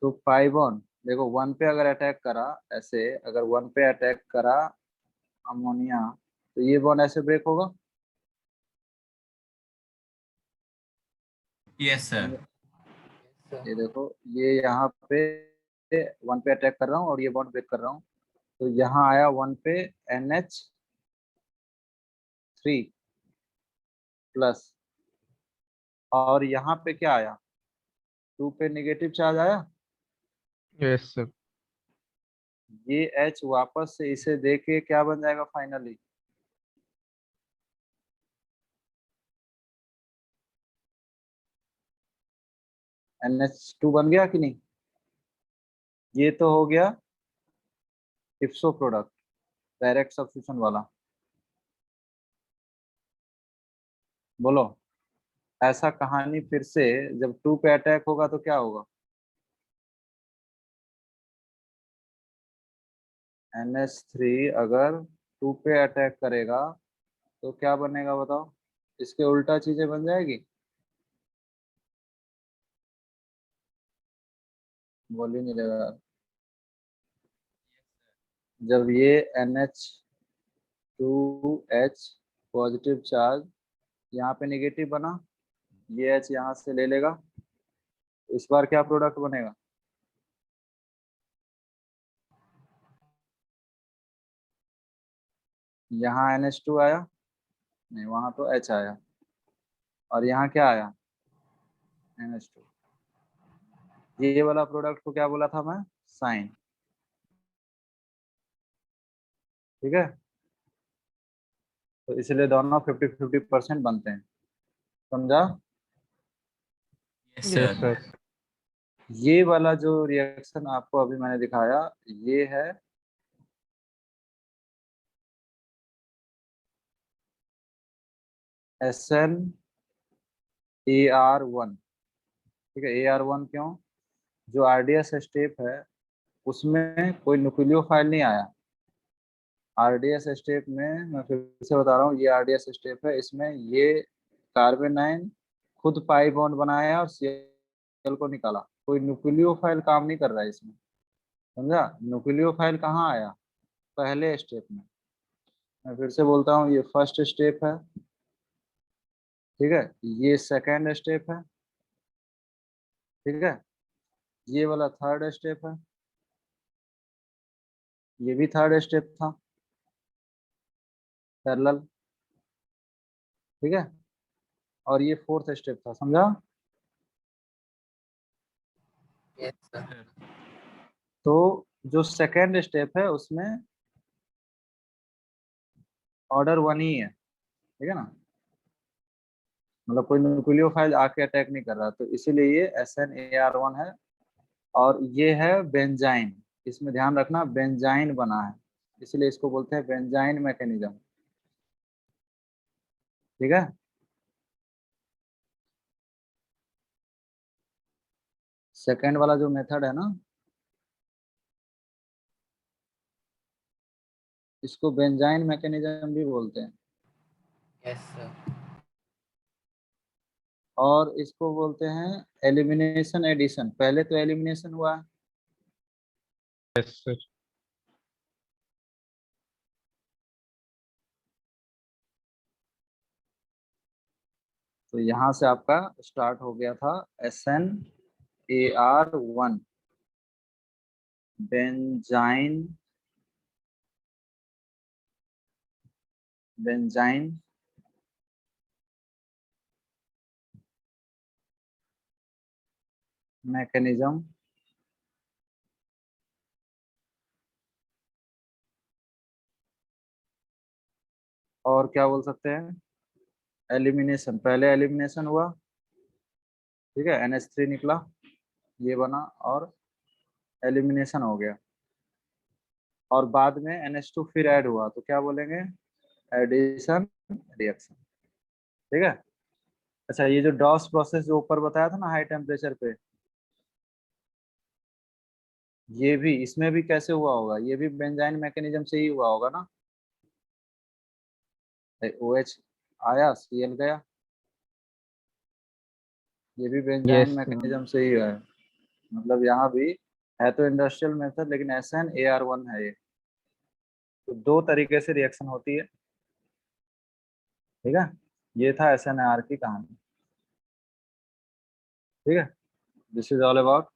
Speaker 1: तो पाई बॉन्ड देखो 1 पे अगर अटैक करा, ऐसे अगर 1 पे अटैक करा अमोनिया, तो ये बॉन्ड ऐसे ब्रेक होगा।
Speaker 4: Yes sir.
Speaker 2: sir.
Speaker 1: ये देखो, ये यहाँ पे 1 पे अटैक कर रहा हूँ और ये बॉन्ड ब्रेक कर रहा हूँ, तो यहाँ आया 1 पे NH3 प्लस, और यहाँ पे क्या आया? 2 पे नेगेटिव चार्ज आया।
Speaker 3: Yes, sir.
Speaker 1: ये H वापस से इसे दे के क्या बन जाएगा फाइनली? NH2 बन गया कि नहीं? ये तो हो गया इप्सो प्रोडक्ट, डायरेक्ट सब्स्टिट्यूशन वाला। बोलो, ऐसा कहानी फिर से जब 2 पे अटैक होगा तो क्या होगा? NH3 अगर 2 पे अटैक करेगा तो क्या बनेगा बताओ? इसके उल्टा चीजें बन जाएगी। बोल ही नहीं रहेगा। जब ये NH2H पॉजिटिव चार्ज यहाँ पे नेगेटिव बना, ये H यहाँ से ले लेगा, इस बार क्या प्रोडक्ट बनेगा? यहाँ NH2 आया, नहीं वहां तो H आया, और यहाँ क्या आया? NH2। ये वाला प्रोडक्ट को क्या बोला था मैं? साइन। ठीक है, तो इसलिए दोनों 50-50% बनते हैं। समझा?
Speaker 4: Yes
Speaker 3: Yes,
Speaker 4: sir.
Speaker 3: sir.
Speaker 1: ये वाला जो रिएक्शन आपको अभी मैंने दिखाया, ये है SnAr1। ठीक है, AR1 क्यों? जो RDS स्टेप है उसमें कोई न्यूक्लियोफाइल नहीं आया। RDS स्टेप में, मैं फिर से बता रहा हूँ, ये RDS स्टेप है, इसमें ये कार्बेनाइन खुद पाई बॉन्ड बनाया और Cl को निकाला। कोई न्यूक्लियोफाइल काम नहीं कर रहा है इसमें। समझा? न्यूक्लियोफाइल कहाँ आया? पहले स्टेप में। मैं फिर से बोलता हूँ, ये फर्स्ट स्टेप है। ठीक है, ये सेकेंड स्टेप है। ठीक है, ये वाला थर्ड स्टेप है, ये भी थर्ड स्टेप था पैरेलल। ठीक है, और ये फोर्थ स्टेप था। समझा?
Speaker 2: Yes sir.
Speaker 1: तो जो सेकेंड स्टेप है उसमें ऑर्डर 1 ही है। ठीक है ना, मतलब कोई न्यूक्लियोफाइल आके अटैक नहीं कर रहा, तो इसीलिए ये SnAr1 है। और ये है बेंजाइन। इसमें ध्यान रखना, बेंजाइन बना है, इसलिए इसको बोलते हैं बेंजाइन मैकेनिज्म। ठीक है, सेकेंड वाला जो मेथड है ना, इसको बेंजाइन मैकेनिज्म भी बोलते हैं,
Speaker 2: यस सर।
Speaker 1: और इसको बोलते हैं एलिमिनेशन एडिशन। पहले तो एलिमिनेशन हुआ है,
Speaker 3: Yes, sir.
Speaker 1: तो यहाँ से आपका स्टार्ट हो गया था SnAr1 बेंजाइन बेंजाइन मैकेनिज्म। और क्या बोल सकते हैं? एलिमिनेशन। पहले एलिमिनेशन हुआ, ठीक है, NH3 निकला, ये बना, और एलिमिनेशन हो गया, और बाद में NH2 फिर ऐड हुआ, तो क्या बोलेंगे? Addition reaction. ठीक है। अच्छा, ये जो डॉस प्रोसेस जो ऊपर बताया था ना हाई टेम्परेचर पे, ये भी, इसमें भी कैसे हुआ होगा? ये भी बेंजाइन मैकेनिज्म से ही हुआ होगा ना। OH आया, Cl गया, ये भी बेंजाइन
Speaker 3: Yes, sir.
Speaker 1: मैकेनिज्म से ही है। मतलब यहाँ भी है तो इंडस्ट्रियल मेथड, लेकिन SnAr1 है ये। तो दो तरीके से रिएक्शन होती है। ठीक है, ये था SnAr की कहानी। ठीक है, this is all about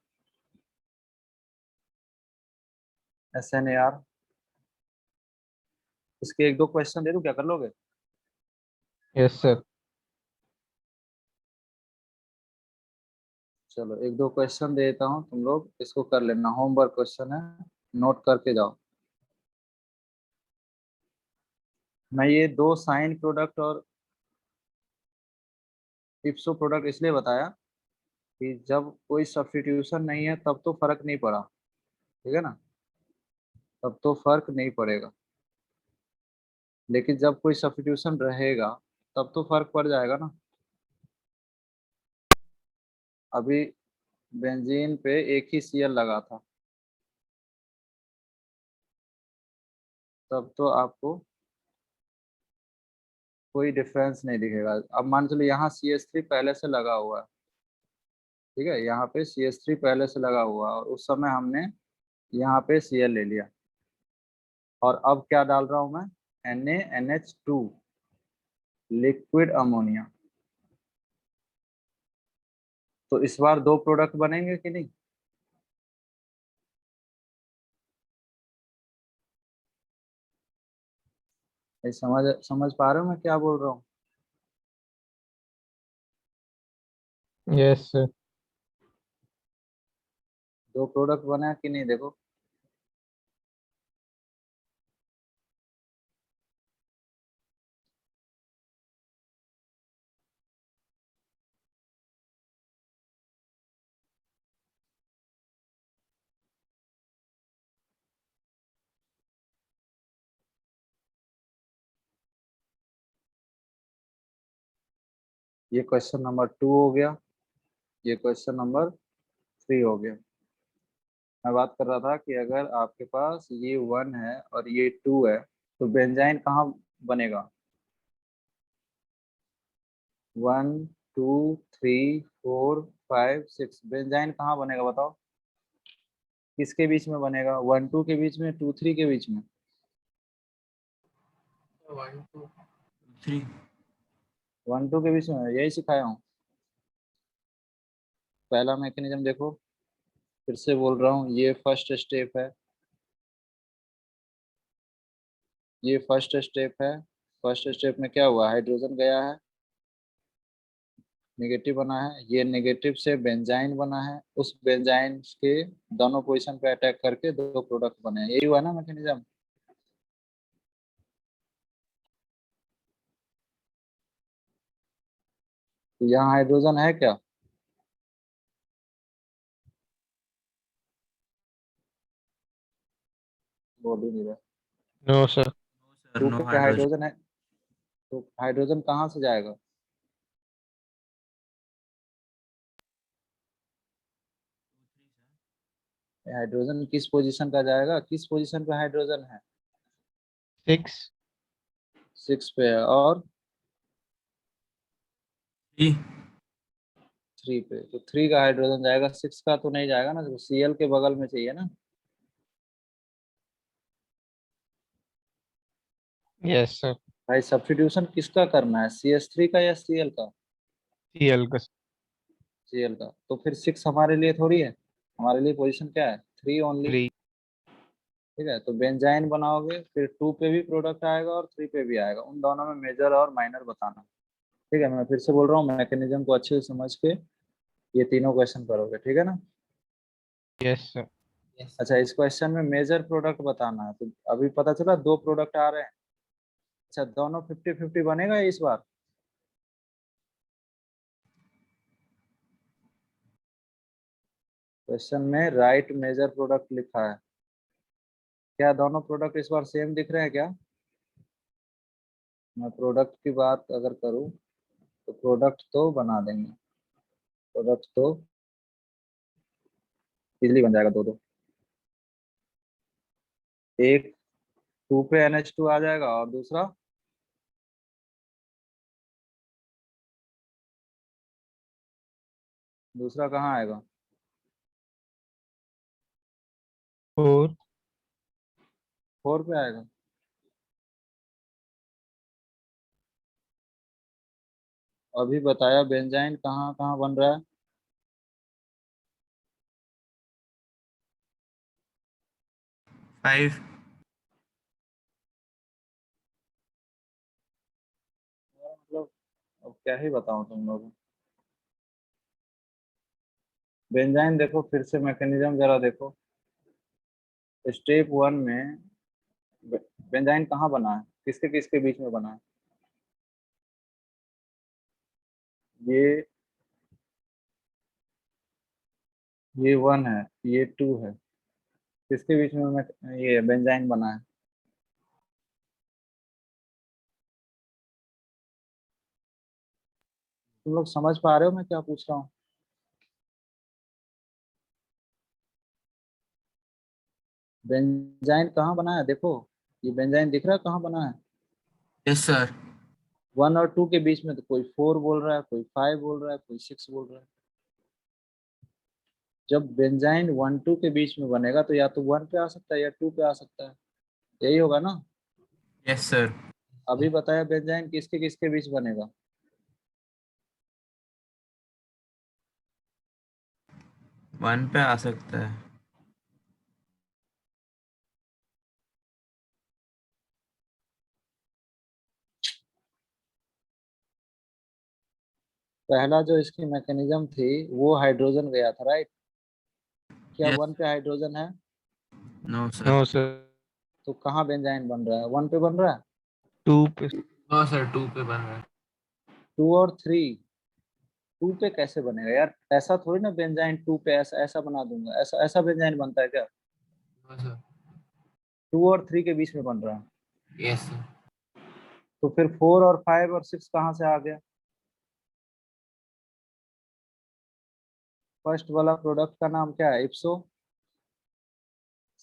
Speaker 1: SnAr। इसके एक दो क्वेश्चन दे दूं, क्या कर लोगे?
Speaker 3: Yes, sir.
Speaker 1: चलो एक दो क्वेश्चन देता हूँ, तुम लोग इसको कर लेना, होमवर्क क्वेश्चन है, नोट करके जाओ। मैं ये दो साइन प्रोडक्ट और इप्सो प्रोडक्ट इसलिए बताया कि जब कोई सब्स्टिट्यूशन नहीं है तब तो फर्क नहीं पड़ा, ठीक है ना, तब तो फर्क नहीं पड़ेगा, लेकिन जब कोई सब्स्टिट्यूशन रहेगा तब तो फर्क पड़ जाएगा ना। अभी बेंजीन पे एक ही Cl लगा था, तब तो आपको कोई डिफरेंस नहीं दिखेगा। अब मान चलो यहाँ CH3 पहले से लगा हुआ है, ठीक है, यहाँ पे CH3 पहले से लगा हुआ है और उस समय हमने यहाँ पे Cl ले लिया, और अब क्या डाल रहा हूँ मैं, NaNH2 लिक्विड अमोनिया। तो इस बार दो प्रोडक्ट बनेंगे कि नहीं? ये समझ समझ पा रहे हो मैं क्या बोल रहा हूँ?
Speaker 3: Yes, sir.
Speaker 1: दो प्रोडक्ट बना कि नहीं, देखो। ये क्वेश्चन नंबर 2 हो गया, ये क्वेश्चन नंबर 3 हो गया। मैं बात कर रहा था कि अगर आपके पास ये 1 है और ये 2 है तो बेंजाइन कहाँ बनेगा? 1 2 3 4 5 6 बेंजाइन कहाँ बनेगा बताओ? किसके बीच में बनेगा? 1 2 के बीच में, 2 3 के बीच में?
Speaker 2: 1 2
Speaker 4: 3
Speaker 1: 1 2 के बीच में, यही सिखाया हूँ। पहला मैकेनिज्म देखो, फिर से बोल रहा हूँ, ये फर्स्ट स्टेप है, ये फर्स्ट स्टेप है। फर्स्ट स्टेप में क्या हुआ, हाइड्रोजन गया है, नेगेटिव बना है, ये नेगेटिव से बेंजाइन बना है, उस बेंजाइन के दोनों पोजीशन पे अटैक करके दो प्रोडक्ट बने हैं। यही हुआ ना मैकेनिज्म? तो यहाँ हाइड्रोजन है क्या? बोल ही नहीं रहा।
Speaker 3: No, sir.
Speaker 4: सर
Speaker 1: 2
Speaker 4: नो
Speaker 1: पे
Speaker 4: हाइड्रोजन।
Speaker 1: हाइड्रोजन है, तो हाइड्रोजन कहाँ से जाएगा? हाइड्रोजन किस पोजीशन का जाएगा, किस पोजीशन पे हाइड्रोजन है?
Speaker 3: 6.
Speaker 1: 6 पे है, और
Speaker 4: 3
Speaker 1: 3 पे, तो 3 का हाइड्रोजन जाएगा, 6 का तो नहीं जाएगा ना, तो Cl के बगल में चाहिए ना।
Speaker 3: Yes, sir.
Speaker 1: भाई सब्स्टिट्यूशन किसका करना है, CH3 का या Cl का?
Speaker 3: Cl का.
Speaker 1: Cl का, तो फिर 6 हमारे लिए थोड़ी है, हमारे लिए पोजीशन क्या है, 3 ओनली।
Speaker 3: 3.
Speaker 1: ठीक है, तो बेंजाइन बनाओगे फिर 2 पे भी प्रोडक्ट आएगा और 3 पे भी आएगा, उन दोनों में मेजर और माइनर बताना। ठीक है, मैं फिर से बोल रहा हूँ, मैकेनिज्म को अच्छे से समझ के ये तीनों क्वेश्चन करोगे, ठीक है ना।
Speaker 3: Yes, sir.
Speaker 2: yes
Speaker 1: अच्छा, इस क्वेश्चन में मेजर प्रोडक्ट बताना है, तो अभी पता चला दो प्रोडक्ट आ रहे हैं। अच्छा, दोनों 50-50 बनेगा इस बार? क्वेश्चन में राइट मेजर प्रोडक्ट लिखा है, क्या दोनों प्रोडक्ट इस बार सेम दिख रहे हैं क्या? मैं प्रोडक्ट की बात अगर करूं तो प्रोडक्ट तो बना देंगे, प्रोडक्ट तो इजीली बन जाएगा, दो दो। एक 2 पे NH2 आ जाएगा और दूसरा दूसरा कहाँ आएगा?
Speaker 3: 4.
Speaker 1: 4 पे आएगा। अभी बताया बेंजाइन कहाँ कहाँ बन रहा है?
Speaker 4: 5
Speaker 1: मतलब अब क्या ही बताऊं तुम लोगों को। बेंजाइन देखो, फिर से मैकेनिज्म जरा देखो। स्टेप 1 में बेंजाइन कहाँ बना है, किसके किसके बीच में बना है? ये ये 1 है, ये 2 है, किसके बीच में ये बेंजाइन बना है? तुम लोग समझ पा रहे हो मैं क्या पूछ रहा हूँ? बेंजाइन कहाँ बना है देखो, ये बेंजाइन दिख रहा है कहाँ बना है?
Speaker 4: Yes sir.
Speaker 1: 1 और 2 के बीच में, तो कोई 4 बोल रहा है, कोई 5 बोल रहा है, कोई 6 बोल रहा है। जब बेंजाइन 1 2 के बीच में बनेगा तो या तो 1 पे आ सकता है या 2 पे आ सकता है, यही होगा ना?
Speaker 4: Yes sir.
Speaker 1: अभी बताया बेंजाइन किसके किसके बीच बनेगा?
Speaker 4: 1 पे आ सकता है।
Speaker 1: पहला जो इसकी मैकेनिज्म थी वो हाइड्रोजन गया था, राइट? क्या
Speaker 4: यस।
Speaker 1: 1 पे हाइड्रोजन है?
Speaker 4: No sir.
Speaker 3: नो सर,
Speaker 1: तो कहाँ बेंजाइन बन रहा है? 1 पे बन रहा है।
Speaker 3: 2 पे।
Speaker 2: हाँ सर 2 पे बन रहा है।
Speaker 1: 2 और 3, 2 पे कैसे बनेगा यार? ऐसा थोड़ी ना बेंजाइन 2 पे ऐसा ऐसा बना दूंगा, ऐसा ऐसा बेंजाइन बनता है क्या?
Speaker 2: हाँ सर।
Speaker 1: 2 और 3 के बीच में बन रहा है।
Speaker 2: Yes sir.
Speaker 1: तो फिर 4 और 5 और 6 कहाँ से आ गया? फर्स्ट वाला प्रोडक्ट का नाम क्या है? इप्सो।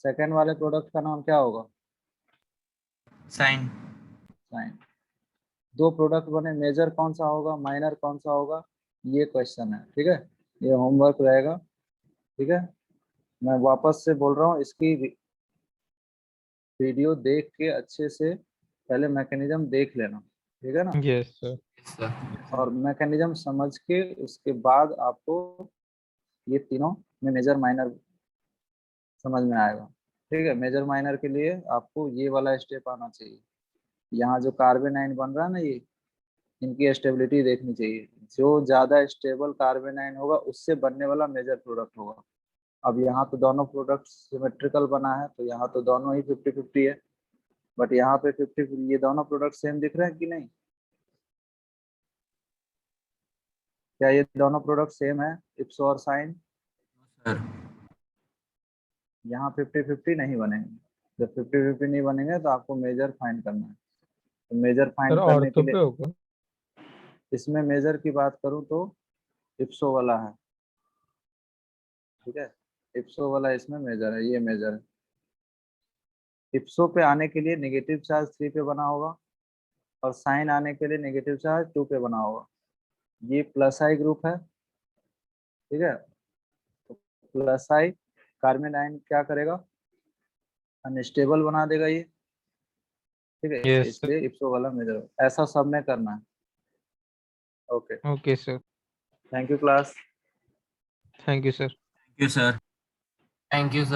Speaker 1: सेकेंड वाले प्रोडक्ट का नाम क्या होगा?
Speaker 4: साइन।
Speaker 1: साइन। 2 प्रोडक्ट बने, मेजर कौन सा होगा, माइनर कौन सा होगा? ये क्वेश्चन है, ठीक है? ये होमवर्क रहेगा, ठीक है? मैं वापस से बोल रहा हूँ, इसकी वीडियो देख के अच्छे से पहले मैकेनिज्म देख लेना, ठीक है ना?
Speaker 3: Yes sir.
Speaker 2: Yes sir.
Speaker 1: और मैकेनिज्म समझ के उसके बाद आपको ये तीनों में मेजर माइनर समझ में आएगा, ठीक है? मेजर माइनर के लिए आपको ये वाला स्टेप आना चाहिए। यहाँ जो कार्बन आयन बन रहा है ना, ये इनकी स्टेबिलिटी देखनी चाहिए। जो ज्यादा स्टेबल कार्बन आयन होगा उससे बनने वाला मेजर प्रोडक्ट होगा। अब यहाँ तो दोनों प्रोडक्ट सिमेट्रिकल बना है, तो यहाँ तो दोनों ही 50-50 है। बट यहाँ पे 50, ये दोनों प्रोडक्ट सेम दिख रहे हैं कि नहीं? क्या ये दोनों प्रोडक्ट सेम है, इप्सो और साइन?
Speaker 4: सर।
Speaker 1: यहाँ 50-50 नहीं बनेंगे। जब 50-50 नहीं बनेंगे तो आपको मेजर फाइंड करना है। तो मेजर
Speaker 3: सर
Speaker 1: फाइंड करने के
Speaker 3: ऑर्थो पे
Speaker 1: लिए
Speaker 3: होगा।
Speaker 1: इसमें मेजर की बात करूँ तो इप्सो वाला है, ठीक है? इप्सो वाला इसमें मेजर है, ये मेजर है। इप्सो पे आने के लिए नेगेटिव चार्ज 3 पे बना होगा, और साइन आने के लिए नेगेटिव चार्ज 2 पे बना होगा। ये प्लस आई ग्रुप है, ठीक है? तो प्लस आई कार्बन आयन क्या करेगा? अनस्टेबल बना देगा ये, ठीक है?
Speaker 3: Yes sir.
Speaker 1: इसलिए इप्सो वाला मेजर ऐसा सब में करना है। Okay,
Speaker 3: okay sir.
Speaker 1: Thank you class.
Speaker 3: Thank you sir.
Speaker 4: Thank you sir.
Speaker 2: Thank you sir.